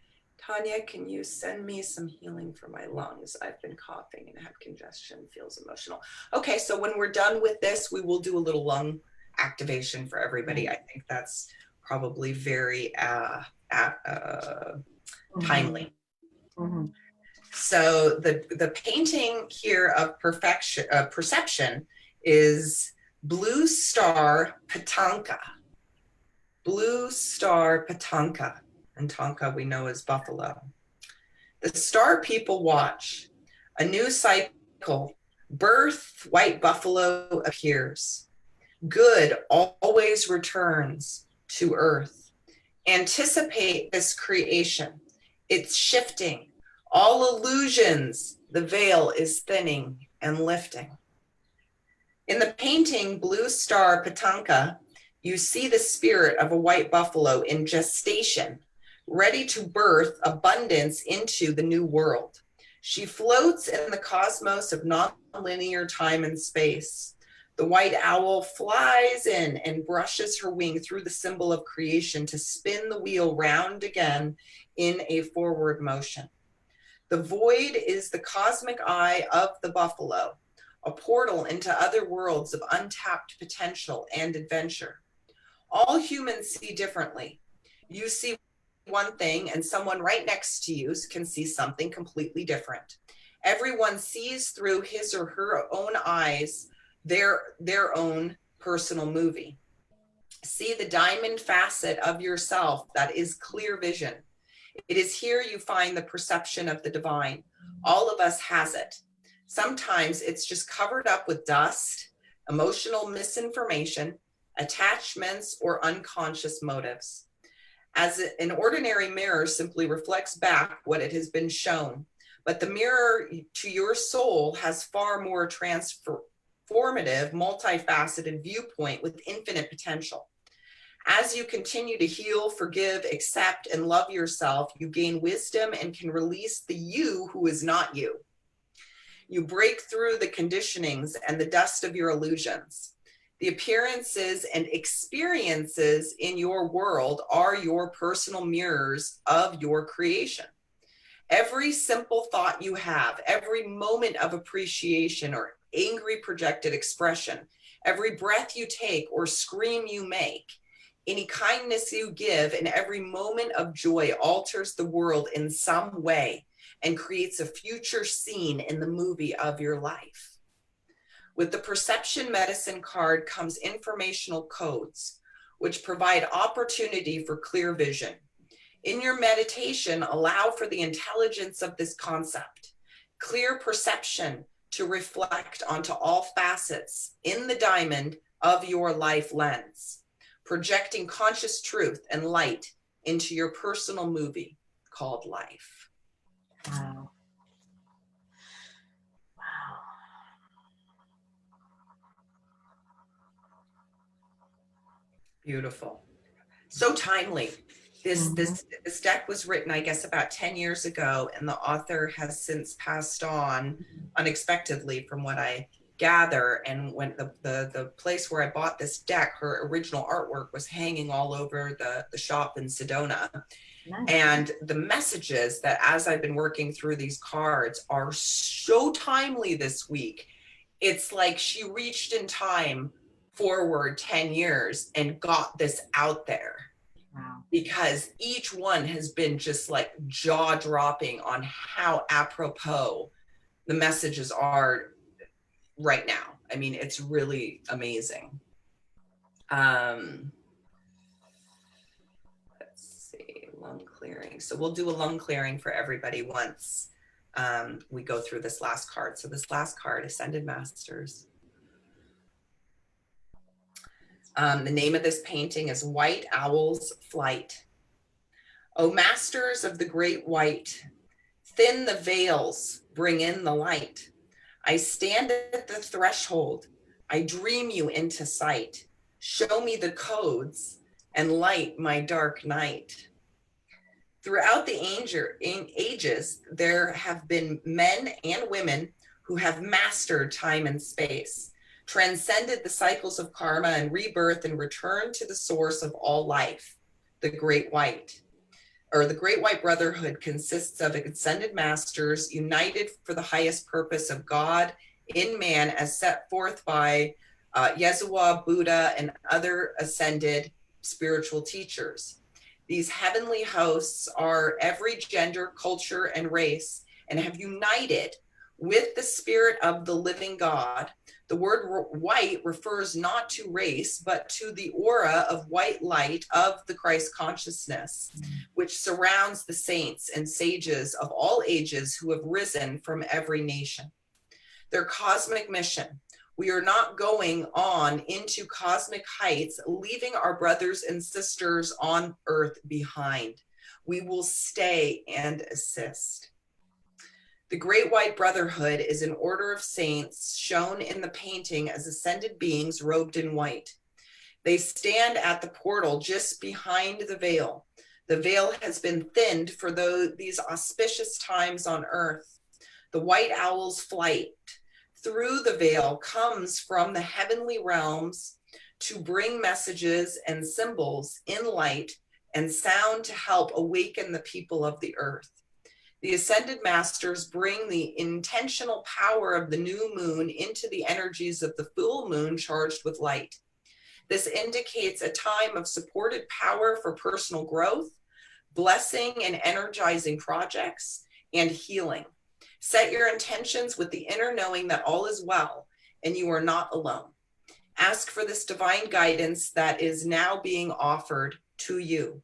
Speaker 1: Tanya, can you send me some healing for my lungs? I've been coughing and have congestion, feels emotional. Okay, so when we're done with this, we will do a little lung activation for everybody. I think that's probably very timely.
Speaker 2: Mm-hmm.
Speaker 1: So the painting here of perfection, perception is Blue Star Patanka. Blue Star Patanka. And Tonka we know as buffalo. The star people watch. A new cycle. Birth, white buffalo appears. Good always returns to earth. Anticipate this creation. It's shifting. All illusions, the veil is thinning and lifting. In the painting Blue Star Patanka, you see the spirit of a white buffalo in gestation, ready to birth abundance into the new world. She floats in the cosmos of nonlinear time and space. The white owl flies in and brushes her wing through the symbol of creation to spin the wheel round again in a forward motion. The void is the cosmic eye of the buffalo, a portal into other worlds of untapped potential and adventure. All humans see differently. You see one thing and someone right next to you can see something completely different. Everyone sees through his or her own eyes their own personal movie. See the diamond facet of yourself that is clear vision. It is here you find the perception of the divine. All of us has it. Sometimes it's just covered up with dust, emotional misinformation, attachments, or unconscious motives. As an ordinary mirror simply reflects back what it has been shown, but the mirror to your soul has far more transformative, multifaceted viewpoint with infinite potential. As you continue to heal, forgive, accept, and love yourself, you gain wisdom and can release the you who is not you. You break through the conditionings and the dust of your illusions. The appearances and experiences in your world are your personal mirrors of your creation. Every simple thought you have, every moment of appreciation or angry projected expression, every breath you take or scream you make, any kindness you give, and every moment of joy alters the world in some way and creates a future scene in the movie of your life. With the perception medicine card comes informational codes, which provide opportunity for clear vision. In your meditation, allow for the intelligence of this concept, clear perception to reflect onto all facets in the diamond of your life lens, projecting conscious truth and light into your personal movie called life.
Speaker 2: Wow. Wow.
Speaker 1: Beautiful. So timely. This deck was written, I guess, about 10 years ago, and the author has since passed on unexpectedly, from what I gather. And when the place where I bought this deck, her original artwork was hanging all over the shop in Sedona.
Speaker 2: Nice.
Speaker 1: And the messages that, as I've been working through these cards, are so timely this week. It's like she reached in time forward 10 years and got this out there.
Speaker 2: Wow.
Speaker 1: Because each one has been just like jaw dropping on how apropos the messages are right now. I mean, it's really amazing. Let's see, lung clearing. So we'll do a lung clearing for everybody once we go through this last card. So this last card, Ascended Masters. The name of this painting is White Owl's Flight. O masters of the great white, thin the veils, bring in the light. I stand at the threshold. I dream you into sight. Show me the codes and light my dark night. Throughout the ages, there have been men and women who have mastered time and space, transcended the cycles of karma and rebirth, and returned to the source of all life, the great white. or the Great White Brotherhood consists of ascended masters united for the highest purpose of God in man as set forth by Yeshua, Buddha, and other ascended spiritual teachers. These heavenly hosts are every gender, culture, and race, and have united with the spirit of the living God. The word white refers not to race, but to the aura of white light of the Christ consciousness, which surrounds the saints and sages of all ages who have risen from every nation. Their cosmic mission. We are not going on into cosmic heights, leaving our brothers and sisters on earth behind. We will stay and assist. The Great White Brotherhood is an order of saints shown in the painting as ascended beings robed in white. They stand at the portal just behind the veil. The veil has been thinned for these auspicious times on earth. The white owl's flight through the veil comes from the heavenly realms to bring messages and symbols in light and sound to help awaken the people of the earth. The ascended masters bring the intentional power of the new moon into the energies of the full moon charged with light. This indicates a time of supported power for personal growth, blessing and energizing projects, and healing. Set your intentions with the inner knowing that all is well and you are not alone. Ask for this divine guidance that is now being offered to you.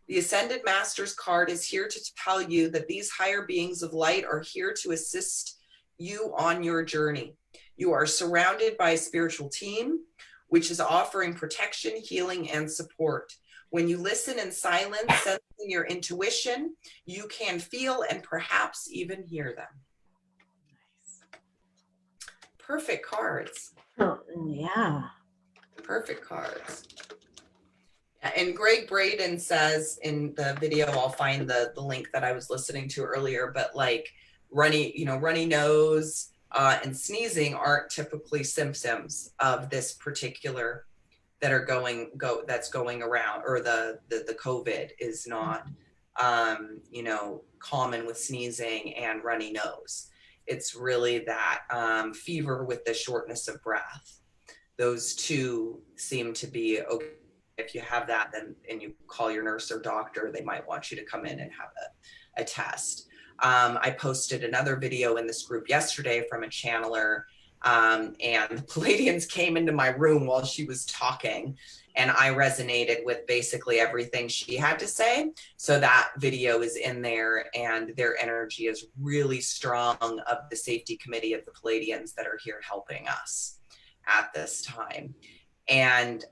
Speaker 1: The Ascended Masters card is here to tell you that these higher beings of light are here to assist you on your journey. You are surrounded by a spiritual team, which is offering protection, healing, and support. When you listen in silence, sensing your intuition, you can feel and perhaps even hear them. Perfect cards.
Speaker 2: Oh, yeah.
Speaker 1: Perfect cards. And Greg Braden says in the video, I'll find the link that I was listening to earlier, but like runny nose and sneezing aren't typically symptoms of this particular that's going around, or the COVID is not common with sneezing and runny nose. It's really that fever with the shortness of breath. Those two seem to be okay. If you have that, then and you call your nurse or doctor, they might want you to come in and have a test. I posted another video in this group yesterday from a channeler, and the Palladians came into my room while she was talking, and I resonated with basically everything she had to say. So that video is in there, and their energy is really strong, of the safety committee of the Palladians that are here helping us at this time. And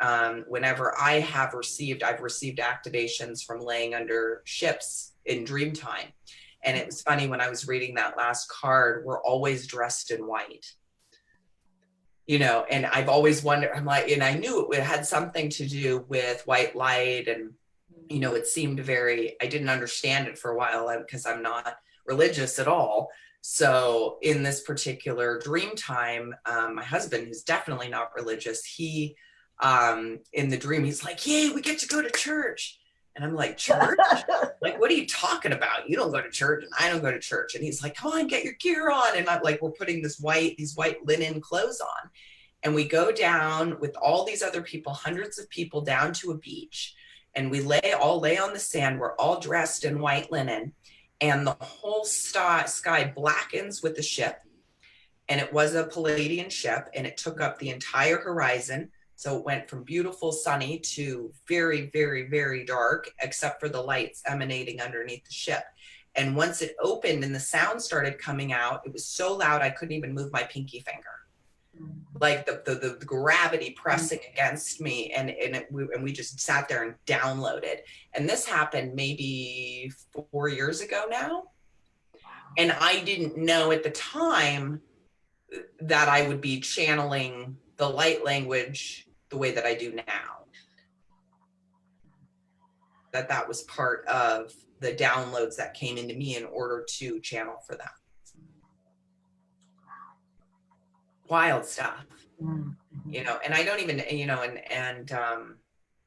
Speaker 1: whenever I've received activations from laying under ships in dream time. And it was funny, when I was reading that last card, we're always dressed in white. And I've always wondered, I'm like, and I knew it had something to do with white light. And, it seemed I didn't understand it for a while because I'm not religious at all. So in this particular dream time, my husband, who's definitely not religious, he, in the dream, he's like, yay, we get to go to church. And I'm like, church? Like, what are you talking about? You don't go to church and I don't go to church. And he's like, come on, get your gear on. And I'm like, we're putting these white linen clothes on. And we go down with all these other people, hundreds of people, down to a beach. And we all lay on the sand. We're all dressed in white linen. And the whole sky blackens with the ship. And it was a Palladian ship, and it took up the entire horizon. So it went from beautiful sunny to very, very, very dark, except for the lights emanating underneath the ship. And once it opened and the sound started coming out, it was so loud I couldn't even move my pinky finger. Like the gravity pressing against me, and we just sat there and downloaded. And this happened maybe 4 years ago now. And I didn't know at the time that I would be channeling the light language the way that I do now. That was part of the downloads that came into me in order to channel for them. Wild stuff. And I don't even,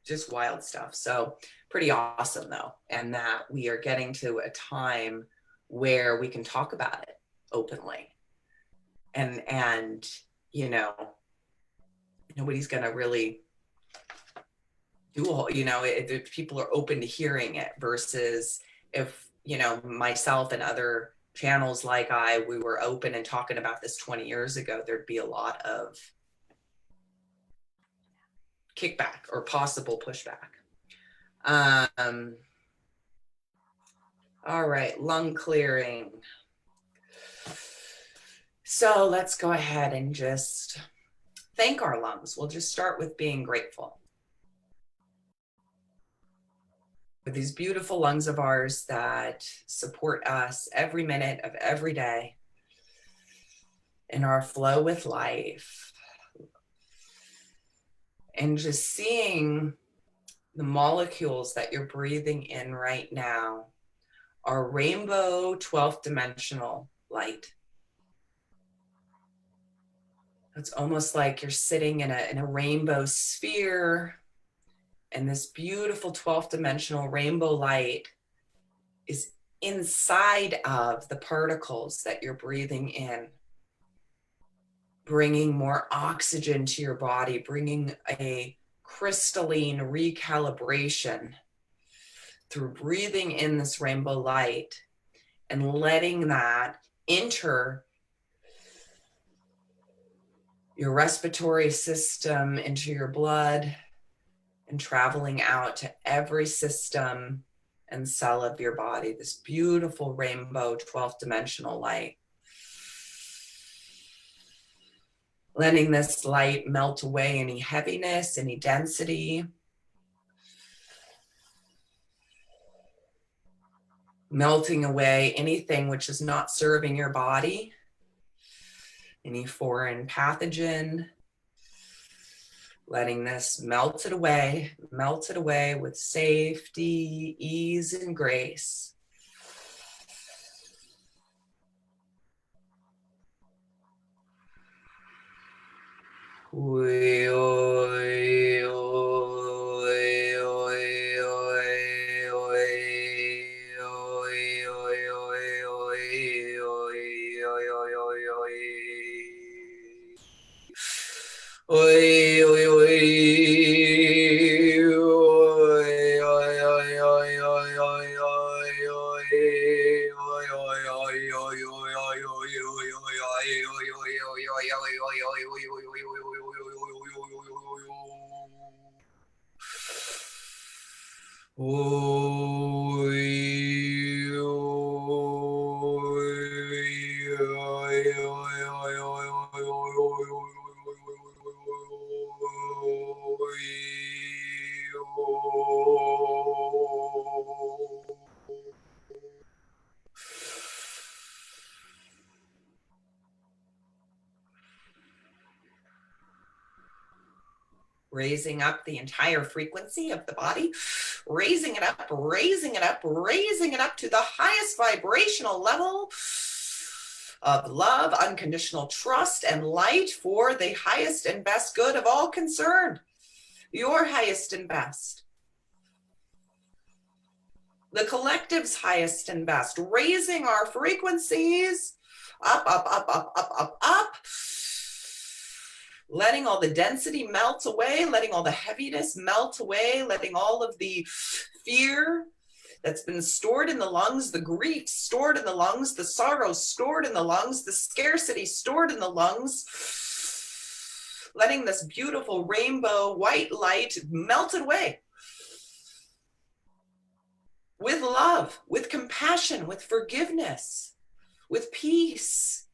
Speaker 1: just wild stuff. So pretty awesome though. And that we are getting to a time where we can talk about it openly. And you know, nobody's gonna really do all, if people are open to hearing it versus if, myself and other channels like we were open and talking about this 20 years ago, there'd be a lot of kickback or possible pushback. All right, lung clearing. So let's go ahead and just thank our lungs. We'll just start with being grateful for these beautiful lungs of ours that support us every minute of every day in our flow with life. And just seeing the molecules that you're breathing in right now are rainbow 12th dimensional light. It's almost like you're sitting in a rainbow sphere, and this beautiful 12th dimensional rainbow light is inside of the particles that you're breathing in, bringing more oxygen to your body, bringing a crystalline recalibration through breathing in this rainbow light and letting that enter your respiratory system, into your blood, and traveling out to every system and cell of your body. This beautiful rainbow 12th dimensional light. Letting this light melt away any heaviness, any density. Melting away anything which is not serving your body, any foreign pathogen. Letting this melt it away with safety, ease, and grace. Raising up the entire frequency of the body, raising it up, raising it up, raising it up to the highest vibrational level of love, unconditional trust, and light for the highest and best good of all concerned. Your highest and best. The collective's highest and best. Raising our frequencies up, up, up, up, up, up, up. Letting all the density melt away, letting all the heaviness melt away, letting all of the fear that's been stored in the lungs, the grief stored in the lungs, the sorrow stored in the lungs, the scarcity stored in the lungs, letting this beautiful rainbow white light melt it away. With love, with compassion, with forgiveness, with peace.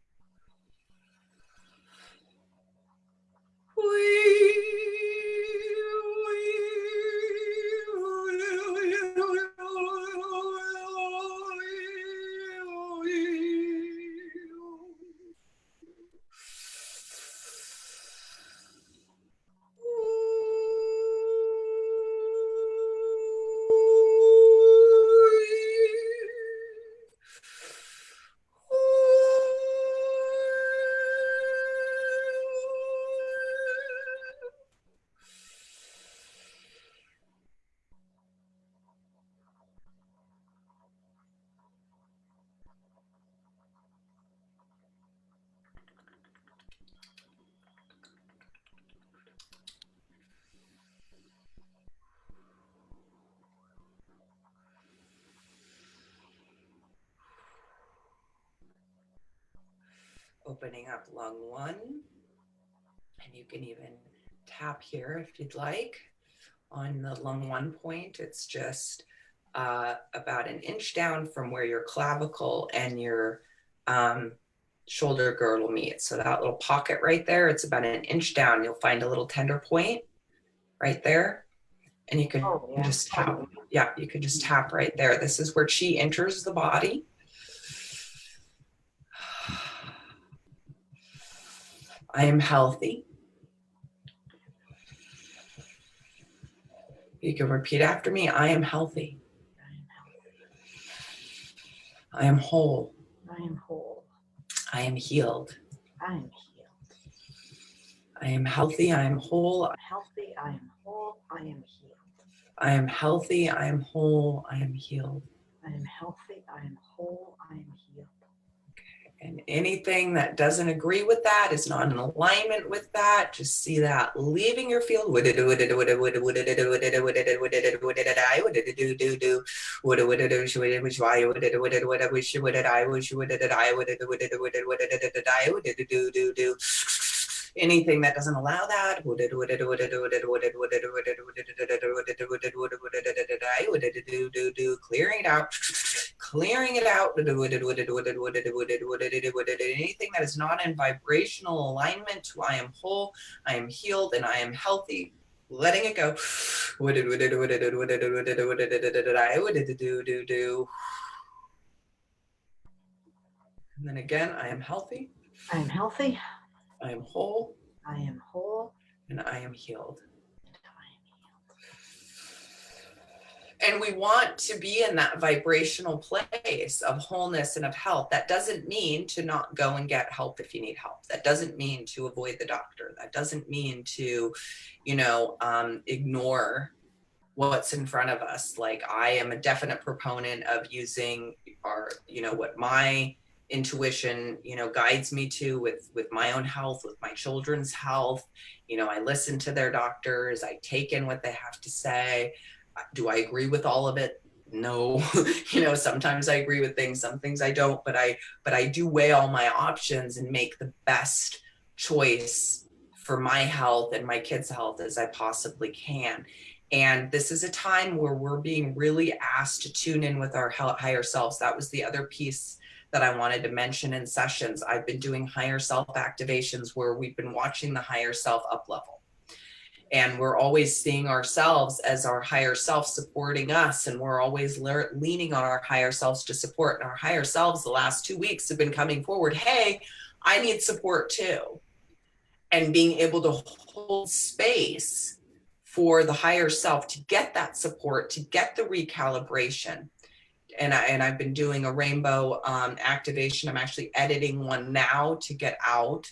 Speaker 1: Opening up lung 1. And you can even tap here if you'd like on the lung 1 point. It's just about an inch down from where your clavicle and your shoulder girdle meet. So that little pocket right there, it's about an inch down. You'll find a little tender point right there. And you can just tap. Yeah, you can just tap right there. This is where chi enters the body. I am healthy. You can repeat after me. I am healthy. I am whole.
Speaker 2: I am whole.
Speaker 1: I am healed.
Speaker 2: I am healed.
Speaker 1: I am healthy. I am whole.
Speaker 2: I'm healthy. I am whole. I am healed.
Speaker 1: I am healthy. I am whole. I am healed.
Speaker 2: I am healthy. I am whole. I am healed.
Speaker 1: And anything that doesn't agree with that is not in alignment with that. Just see that leaving your field. Anything that doesn't allow that, clearing it out, clearing it out. Anything that is not in vibrational alignment to I am whole, I am healed, and I am healthy. Letting it go. And then again, I am healthy.
Speaker 2: I am healthy.
Speaker 1: I am whole.
Speaker 2: I am whole.
Speaker 1: And I am healed. And we want to be in that vibrational place of wholeness and of health. That doesn't mean to not go and get help if you need help. That doesn't mean to avoid the doctor. That doesn't mean to, ignore what's in front of us. Like, I am a definite proponent of using what my intuition, guides me to with my own health, with my children's health. I listen to their doctors. I take in what they have to say. Do I agree with all of it? No. Sometimes I agree with things, some things I don't, but I do weigh all my options and make the best choice for my health and my kids' health as I possibly can. And this is a time where we're being really asked to tune in with our higher selves. That was the other piece that I wanted to mention in sessions. I've been doing higher self activations where we've been watching the higher self up level. And we're always seeing ourselves as our higher self supporting us. And we're always leaning on our higher selves to support. And our higher selves the last 2 weeks have been coming forward. Hey, I need support too. And being able to hold space for the higher self to get that support, to get the recalibration. And I've been doing a rainbow activation. I'm actually editing one now to get out.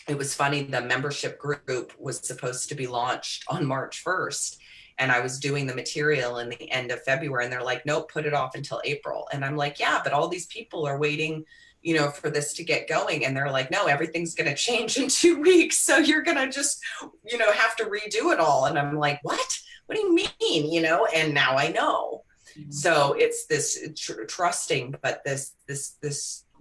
Speaker 1: It was funny, the membership group was supposed to be launched on March 1st. And I was doing the material in the end of February, and they're like, nope, put it off until April. And I'm like, yeah, but all these people are waiting, for this to get going. And they're like, no, everything's going to change in 2 weeks. So you're going to just, have to redo it all. And I'm like, what do you mean? And now I know. Mm-hmm. So it's this trusting, but this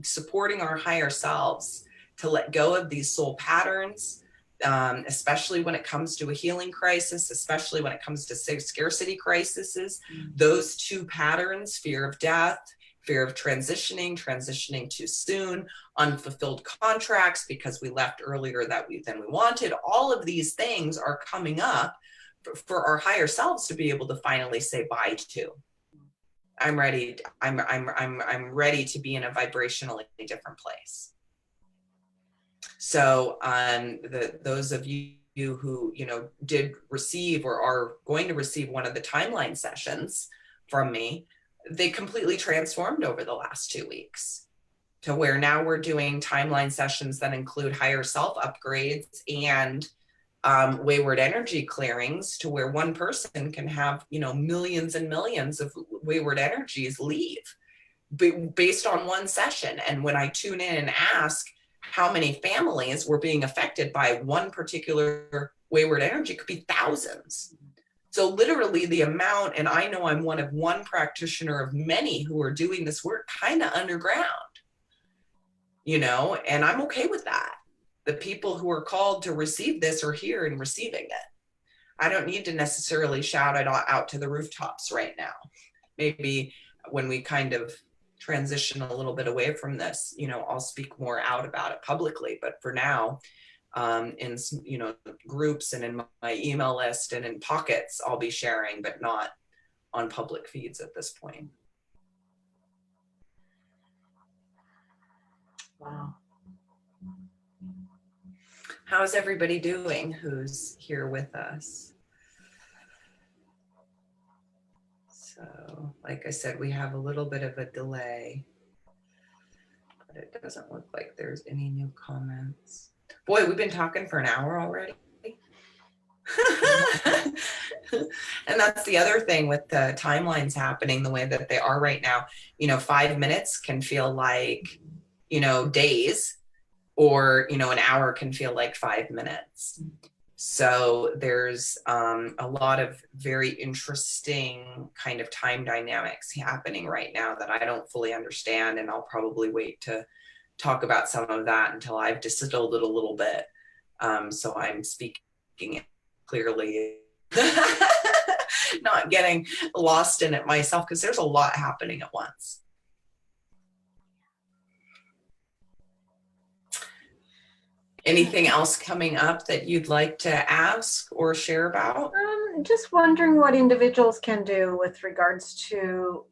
Speaker 1: supporting our higher selves to let go of these soul patterns, especially when it comes to a healing crisis, especially when it comes to scarcity crises. Mm-hmm. Those two patterns, fear of death, fear of transitioning too soon, unfulfilled contracts because we left earlier than we wanted. All of these things are coming up for our higher selves to be able to finally say bye to. I'm ready. I'm ready to be in a vibrationally different place. So those of you who, did receive or are going to receive one of the timeline sessions from me, they completely transformed over the last 2 weeks to where now we're doing timeline sessions that include higher self upgrades and wayward energy clearings, to where one person can have, millions and millions of wayward energies leave based on one session. And when I tune in and ask how many families were being affected by one particular wayward energy, could be thousands. So literally the amount, and I know I'm one practitioner of many who are doing this work kind of underground. and I'm okay with that. The people who are called to receive this are here and receiving it. I don't need to necessarily shout it out to the rooftops right now. Maybe when we kind of transition a little bit away from this, I'll speak more out about it publicly. But for now, in groups and in my email list and in pockets, I'll be sharing, but not on public feeds at this point.
Speaker 2: Wow.
Speaker 1: How's everybody doing who's here with us? So, like I said, we have a little bit of a delay, but it doesn't look like there's any new comments. Boy, we've been talking for an hour already. And that's the other thing with the timelines happening the way that they are right now. 5 minutes can feel like, days, or, an hour can feel like 5 minutes. So there's a lot of very interesting kind of time dynamics happening right now that I don't fully understand. And I'll probably wait to talk about some of that until I've distilled it a little bit. So I'm speaking clearly, not getting lost in it myself, because there's a lot happening at once. Anything else coming up that you'd like to ask or share about?
Speaker 2: Just wondering what individuals can do with regards to,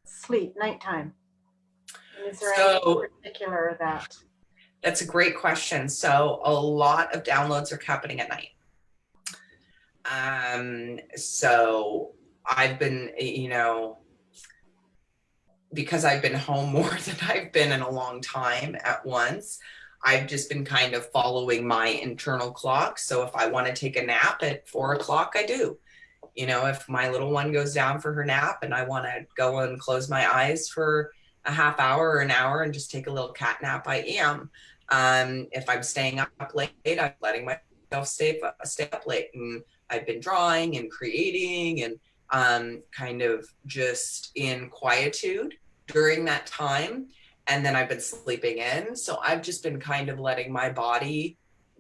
Speaker 2: sleep, nighttime. Is there anything particular that?
Speaker 1: That's a great question. So a lot of downloads are happening at night. So I've been, because I've been home more than I've been in a long time at once, I've just been kind of following my internal clock. So if I want to take a nap at 4 o'clock, I do. If my little one goes down for her nap and I want to go and close my eyes for a half hour or an hour and just take a little cat nap, I am. If I'm staying up late, I'm letting myself stay up late. And I've been drawing and creating and kind of just in quietude during that time. And then I've been sleeping in. So I've just been kind of letting my body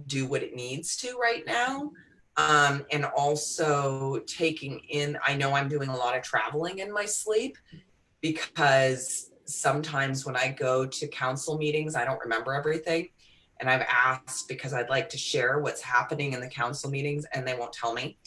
Speaker 1: do what it needs to right now. And also taking in, I know I'm doing a lot of traveling in my sleep, because sometimes when I go to council meetings, I don't remember everything. And I've asked, because I'd like to share what's happening in the council meetings, and they won't tell me.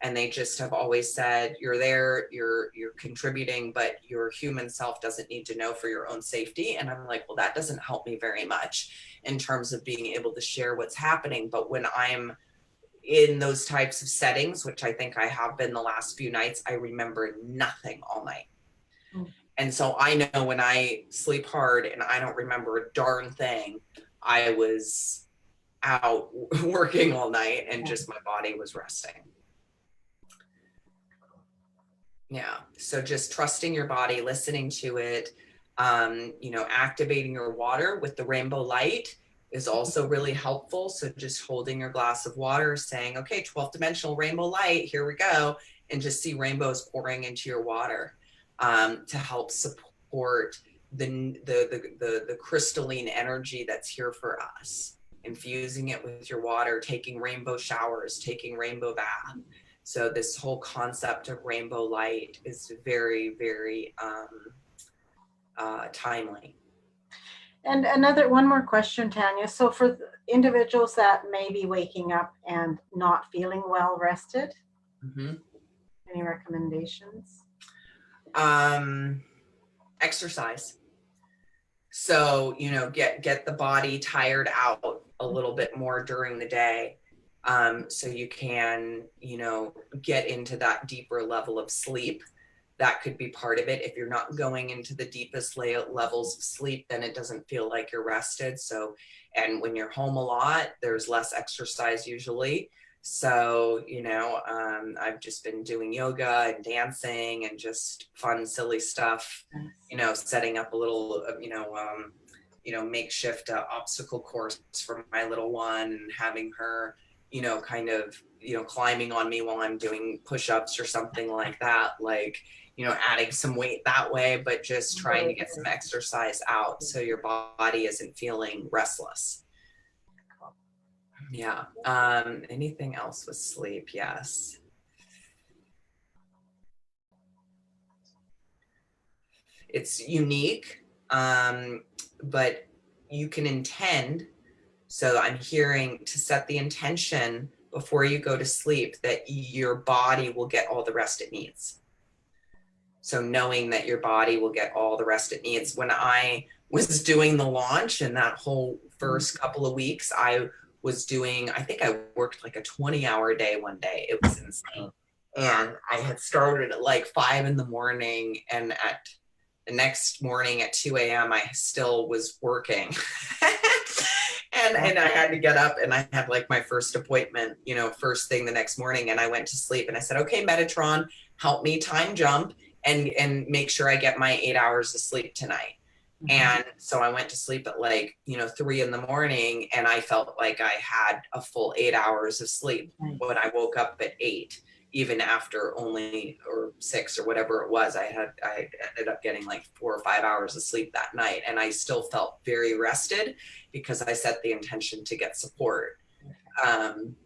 Speaker 1: And they just have always said, you're there, you're contributing, but your human self doesn't need to know for your own safety. And I'm like, well, that doesn't help me very much in terms of being able to share what's happening. But when I'm in those types of settings, which I think I have been the last few nights, I remember nothing all night. And so I know when I sleep hard and I don't remember a darn thing, I was out working all night and just my body was resting. Yeah. So just trusting your body, listening to it, activating your water with the rainbow light is also really helpful. So just holding your glass of water, saying, okay, 12th dimensional rainbow light, here we go. And just see rainbows pouring into your water to help support the crystalline energy that's here for us. Infusing it with your water, taking rainbow showers, taking rainbow bath. So this whole concept of rainbow light is very, very timely.
Speaker 2: And one more question, Tanya. So for individuals that may be waking up and not feeling well rested, any recommendations?
Speaker 1: Exercise. So, get the body tired out a little bit more during the day. So you can, get into that deeper level of sleep. That could be part of it. If you're not going into the deepest levels of sleep, then it doesn't feel like you're rested. So, and when you're home a lot, there's less exercise usually. So, I've just been doing yoga and dancing and just fun, silly stuff, setting up a little, makeshift obstacle course for my little one and having her, kind of, climbing on me while I'm doing push-ups or something like that. Like, adding some weight that way, but just trying to get some exercise out so your body isn't feeling restless. Yeah. Anything else with sleep? Yes. It's unique, but you can intend. So I'm hearing to set the intention before you go to sleep that your body will get all the rest it needs. So knowing that your body will get all the rest it needs. When I was doing the launch and that whole first couple of weeks, I think I worked like a 20-hour day one day. It was insane. And I had started at like 5 a.m. and at the next morning at 2 a.m. I still was working. and I had to get up and I had like my first appointment, first thing the next morning, and I went to sleep and I said, okay, Metatron, help me time jump and make sure I get my 8 hours of sleep tonight. And so I went to sleep at like, 3 a.m. and I felt like I had a full 8 hours of sleep when I woke up at 8, even after only, or 6 or whatever it was. I ended up getting like 4 or 5 hours of sleep that night. And I still felt very rested because I set the intention to get support. And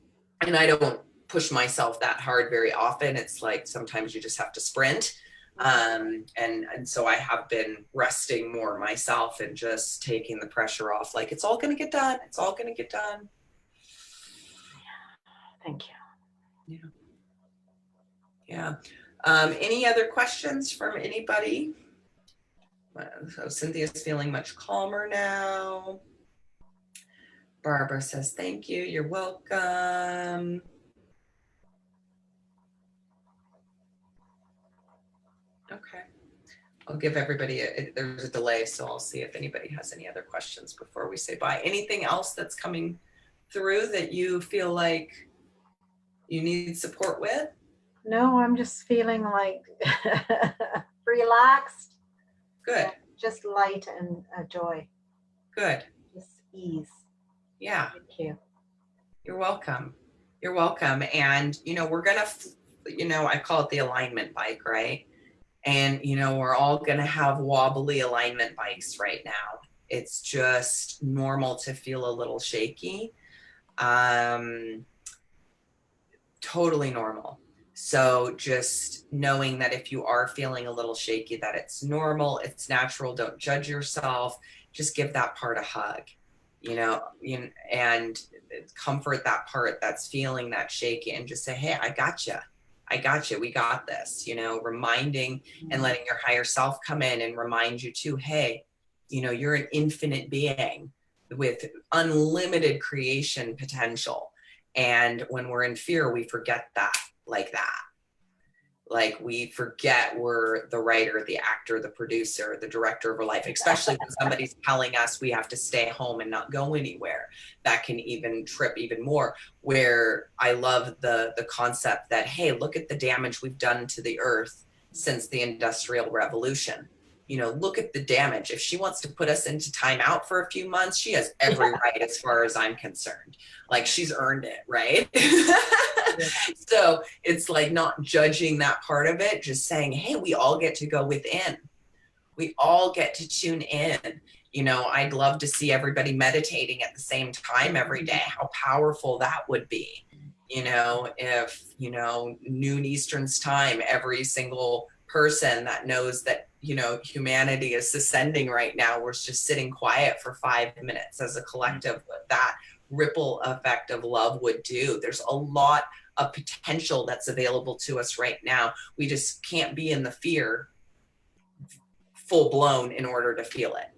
Speaker 1: I don't push myself that hard very often. It's like, sometimes you just have to sprint. And so I have been resting more myself and just taking the pressure off. Like, it's all going to get done. It's all going to get done.
Speaker 2: Thank you.
Speaker 1: Yeah. Any other questions from anybody? So Cynthia's feeling much calmer now. Barbara says, thank you. You're welcome. Okay. I'll give everybody, there's a delay, so I'll see if anybody has any other questions before we say bye. Anything else that's coming through that you feel like you need support with?
Speaker 2: No, I'm just feeling like relaxed.
Speaker 1: Good.
Speaker 2: Just light and joy.
Speaker 1: Good.
Speaker 2: Just ease.
Speaker 1: Yeah.
Speaker 2: Thank you.
Speaker 1: You're welcome. You're welcome. And, we're going to, I call it the alignment bike, right? And, we're all going to have wobbly alignment bikes right now. It's just normal to feel a little shaky. Totally normal. So just knowing that if you are feeling a little shaky, that it's normal, it's natural, don't judge yourself, just give that part a hug, and comfort that part that's feeling that shaky and just say, hey, I got you. I got you. We got this, reminding and letting your higher self come in and remind you too, hey, you're an infinite being with unlimited creation potential. And when we're in fear, we forget that. Like we forget we're the writer, the actor, the producer, the director of our life, especially when somebody's telling us we have to stay home and not go anywhere. That can even trip even more, where I love the concept that, hey, look at the damage we've done to the earth since the Industrial Revolution. Look at the damage. If she wants to put us into timeout for a few months, she has every right as far as I'm concerned. Like, she's earned it, right? So it's like not judging that part of it, just saying, hey, we all get to go within. We all get to tune in. I'd love to see everybody meditating at the same time every day. How powerful that would be. If, noon Eastern's time, every single person that knows that, humanity is ascending right now, we're just sitting quiet for 5 minutes as a collective, what that ripple effect of love would do. There's a lot of potential that's available to us right now. We just can't be in the fear full blown in order to feel it.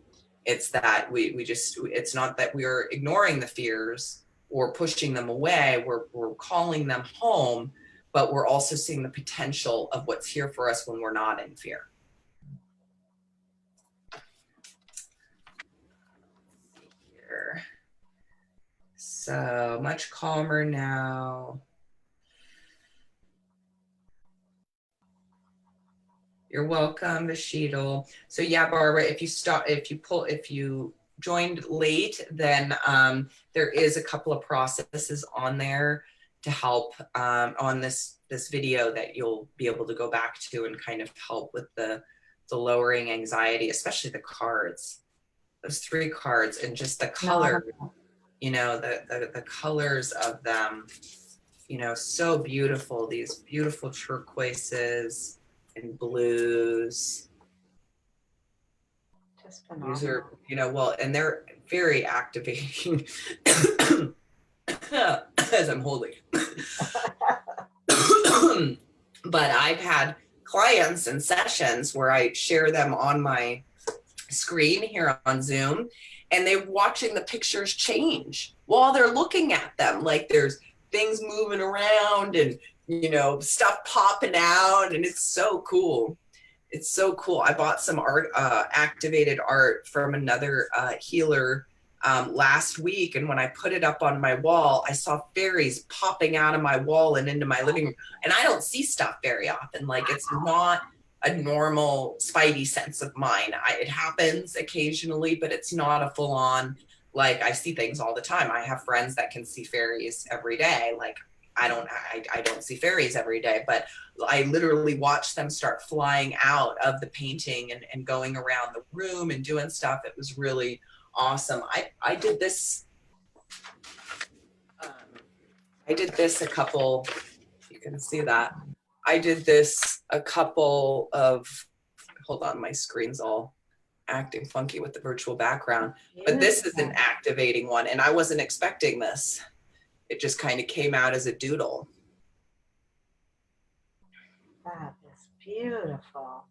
Speaker 1: It's that it's not that we're ignoring the fears or pushing them away. We're calling them home, but we're also seeing the potential of what's here for us when we're not in fear. Here. So much calmer now. You're welcome, Vashidal. So yeah, Barbara, if you joined late, then there is a couple of processes on there to help on this video that you'll be able to go back to and kind of help with the lowering anxiety, especially the cards, those 3 cards, and just the color, you know, the colors of them, you know, so beautiful. These beautiful turquoises and blues.
Speaker 2: Just phenomenal.
Speaker 1: These are, you know, well, and they're very activating as I'm holding. But I've had clients and sessions where I share them on my screen here on Zoom, and they're watching the pictures change while they're looking at them. Like there's things moving around and, you know, stuff popping out, and it's so cool. It's so cool. I bought some art, activated art from another healer last week, and when I put it up on my wall, I saw fairies popping out of my wall and into my living room. And I don't see stuff very often. Like it's not a normal spidey sense of mine. It happens occasionally, but it's not a full on, like I see things all the time. I have friends that can see fairies every day. Like I don't see fairies every day, but I literally watch them start flying out of the painting and going around the room and doing stuff. It was really awesome. I did this. I did this a couple, you can see that. I did this a couple of, hold on, my screen's all acting funky with the virtual background, but this is an activating one, and I wasn't expecting this. It just kind of came out as a doodle.
Speaker 2: That is beautiful.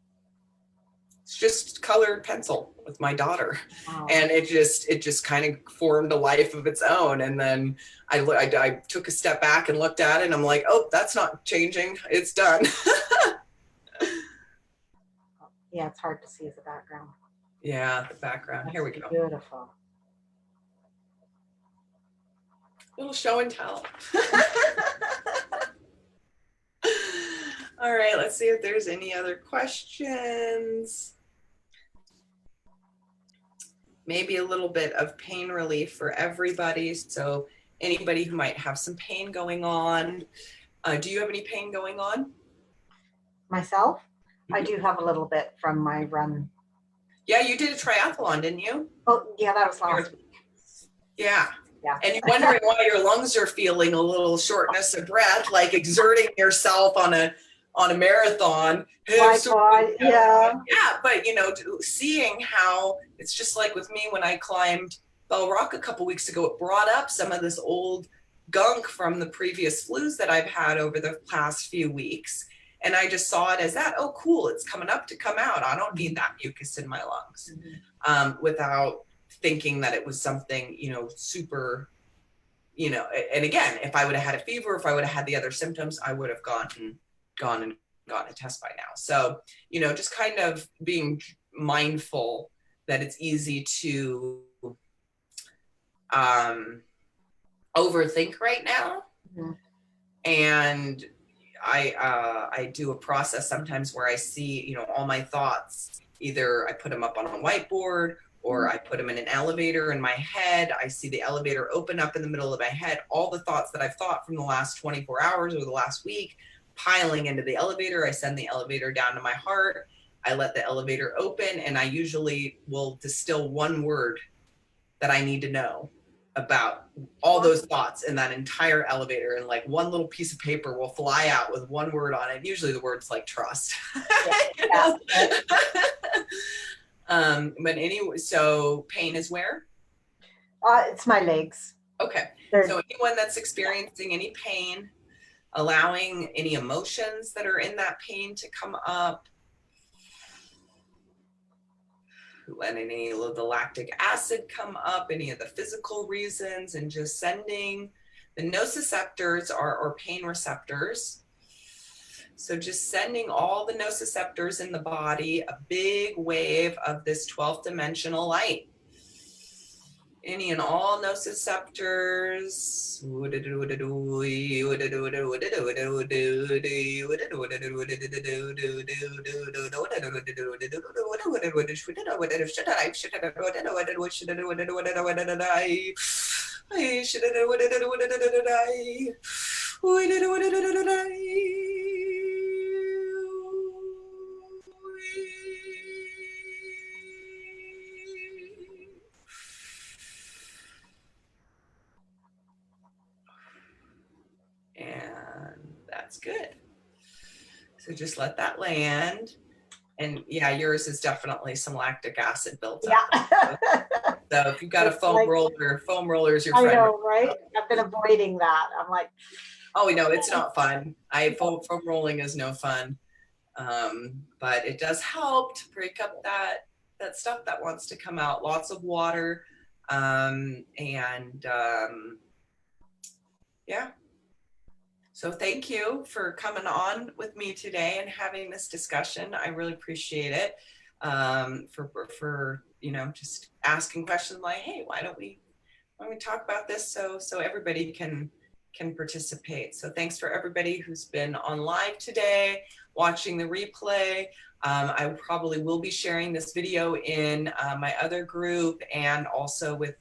Speaker 1: It's just colored pencil with my daughter.
Speaker 2: Wow.
Speaker 1: And it just kind of formed a life of its own. And then I took a step back and looked at it, and I'm like, oh, that's not changing. It's done.
Speaker 2: Yeah, it's hard to see as a background.
Speaker 1: Yeah, the background.
Speaker 2: That's
Speaker 1: here we go.
Speaker 2: Beautiful.
Speaker 1: Little show and tell. All right, let's see if there's any other questions. Maybe a little bit of pain relief for everybody. So anybody who might have some pain going on. Do you have any pain going on?
Speaker 2: Myself? I do have a little bit from my run.
Speaker 1: Yeah, you did a triathlon, didn't you?
Speaker 2: Oh, yeah, that was last week.
Speaker 1: Yeah.
Speaker 2: Yeah.
Speaker 1: And you're wondering why your lungs are feeling a little shortness of breath, like exerting yourself on a marathon.
Speaker 2: My God, yeah.
Speaker 1: Yeah, but you know, seeing how it's just like with me when I climbed Bell Rock a couple weeks ago, it brought up some of this old gunk from the previous flus that I've had over the past few weeks. And I just saw it as that, oh, cool, it's coming up to come out. I don't need that mucus in my lungs, without thinking that it was something, you know, super, you know, and again, if I would have had a fever, if I would have had the other symptoms, I would have gone and gotten a test by now. So, you know, just kind of being mindful that it's easy to overthink right now. Mm-hmm. And I do a process sometimes where I see, you know, all my thoughts, either I put them up on a whiteboard or I put them in an elevator in my head. I see the elevator open up in the middle of my head, all the thoughts that I've thought from the last 24 hours or the last week piling into the elevator. I send the elevator down to my heart. I let the elevator open, and I usually will distill one word that I need to know about all those thoughts in that entire elevator, and like one little piece of paper will fly out with one word on it. Usually the word's like trust. Yeah. But anyway, so pain is where?
Speaker 2: It's my legs.
Speaker 1: Okay. So anyone that's experiencing any pain, allowing any emotions that are in that pain to come up, letting any of the lactic acid come up, any of the physical reasons, and just sending the nociceptors or pain receptors. So just sending all the nociceptors in the body a big wave of this 12th dimensional light. Any and all nociceptors. And that's good. So just let that land. And yeah, yours is definitely some lactic acid built up.
Speaker 2: Yeah.
Speaker 1: So if you've got a
Speaker 2: It's like,
Speaker 1: foam roller is your
Speaker 2: I
Speaker 1: friend.
Speaker 2: know, right? I've been avoiding that. I'm like,
Speaker 1: Oh, no, it's not fun. Foam rolling is no fun. But it does help to break up that stuff that wants to come out. Lots of water. Yeah. So thank you for coming on with me today and having this discussion. I really appreciate it. For just asking questions like, hey, why don't we talk about this so everybody can participate. So thanks for everybody who's been on live today, watching the replay. I probably will be sharing this video in my other group and also with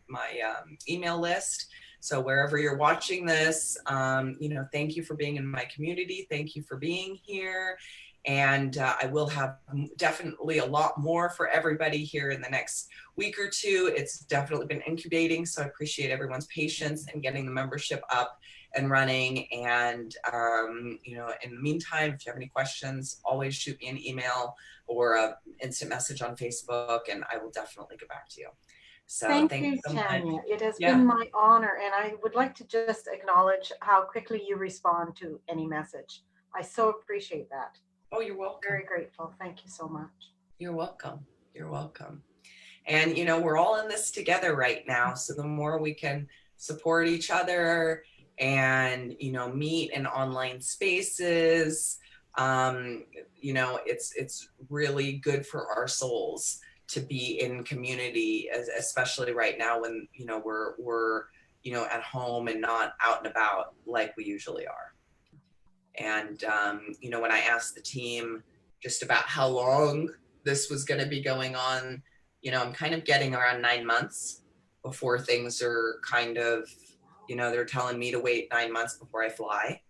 Speaker 1: my email list. So wherever you're watching this, thank you for being in my community. Thank you for being here. And I will have definitely a lot more for everybody here in the next week or two. It's definitely been incubating, so I appreciate everyone's patience and getting the membership up and running. And in the meantime, if you have any questions, always shoot me an email or an instant message on Facebook, and I will definitely get back to you. So
Speaker 2: thank
Speaker 1: thank
Speaker 2: you,
Speaker 1: you so
Speaker 2: Tanya.
Speaker 1: much.
Speaker 2: It has
Speaker 1: Yeah.
Speaker 2: been my honor, and I would like to just acknowledge how quickly you respond to any message. I so appreciate that.
Speaker 1: Oh, you're welcome.
Speaker 2: Very grateful. Thank you so much.
Speaker 1: You're welcome. You're welcome. And we're all in this together right now. So the more we can support each other and meet in online spaces, it's really good for our souls to be in community, especially right now when we're at home and not out and about like we usually are. And when I asked the team just about how long this was going to be going on, I'm kind of getting around 9 months before things are kind of, they're telling me to wait 9 months before I fly.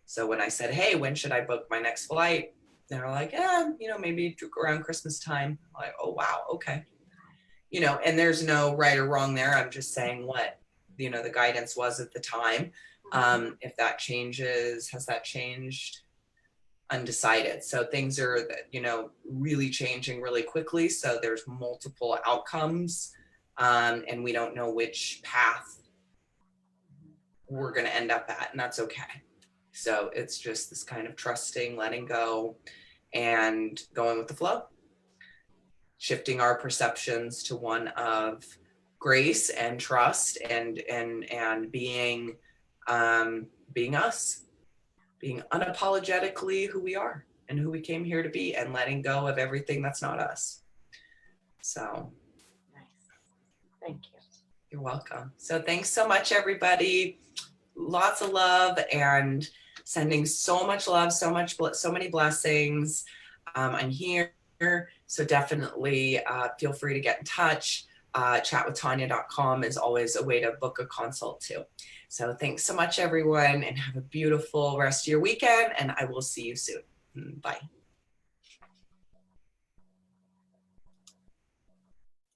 Speaker 1: So when I said, hey, when should I book my next flight? They're like, maybe around Christmas time. I'm like, oh, wow. Okay. And there's no right or wrong there. I'm just saying what, the guidance was at the time. If that changes, has that changed? Undecided. So things are, really changing really quickly. So there's multiple outcomes, and we don't know which path we're going to end up at, and that's okay. So it's just this kind of trusting, letting go, and going with the flow, shifting our perceptions to one of grace and trust and being us, being unapologetically who we are and who we came here to be, and letting go of everything that's not us. So
Speaker 2: Nice. Thank you.
Speaker 1: You're welcome. So thanks so much, everybody. Lots of love, and sending so much love, so many blessings. I'm here, so definitely feel free to get in touch. Chatwithtanya.com is always a way to book a consult too. So thanks so much, everyone, and have a beautiful rest of your weekend, and I will see you soon. Bye.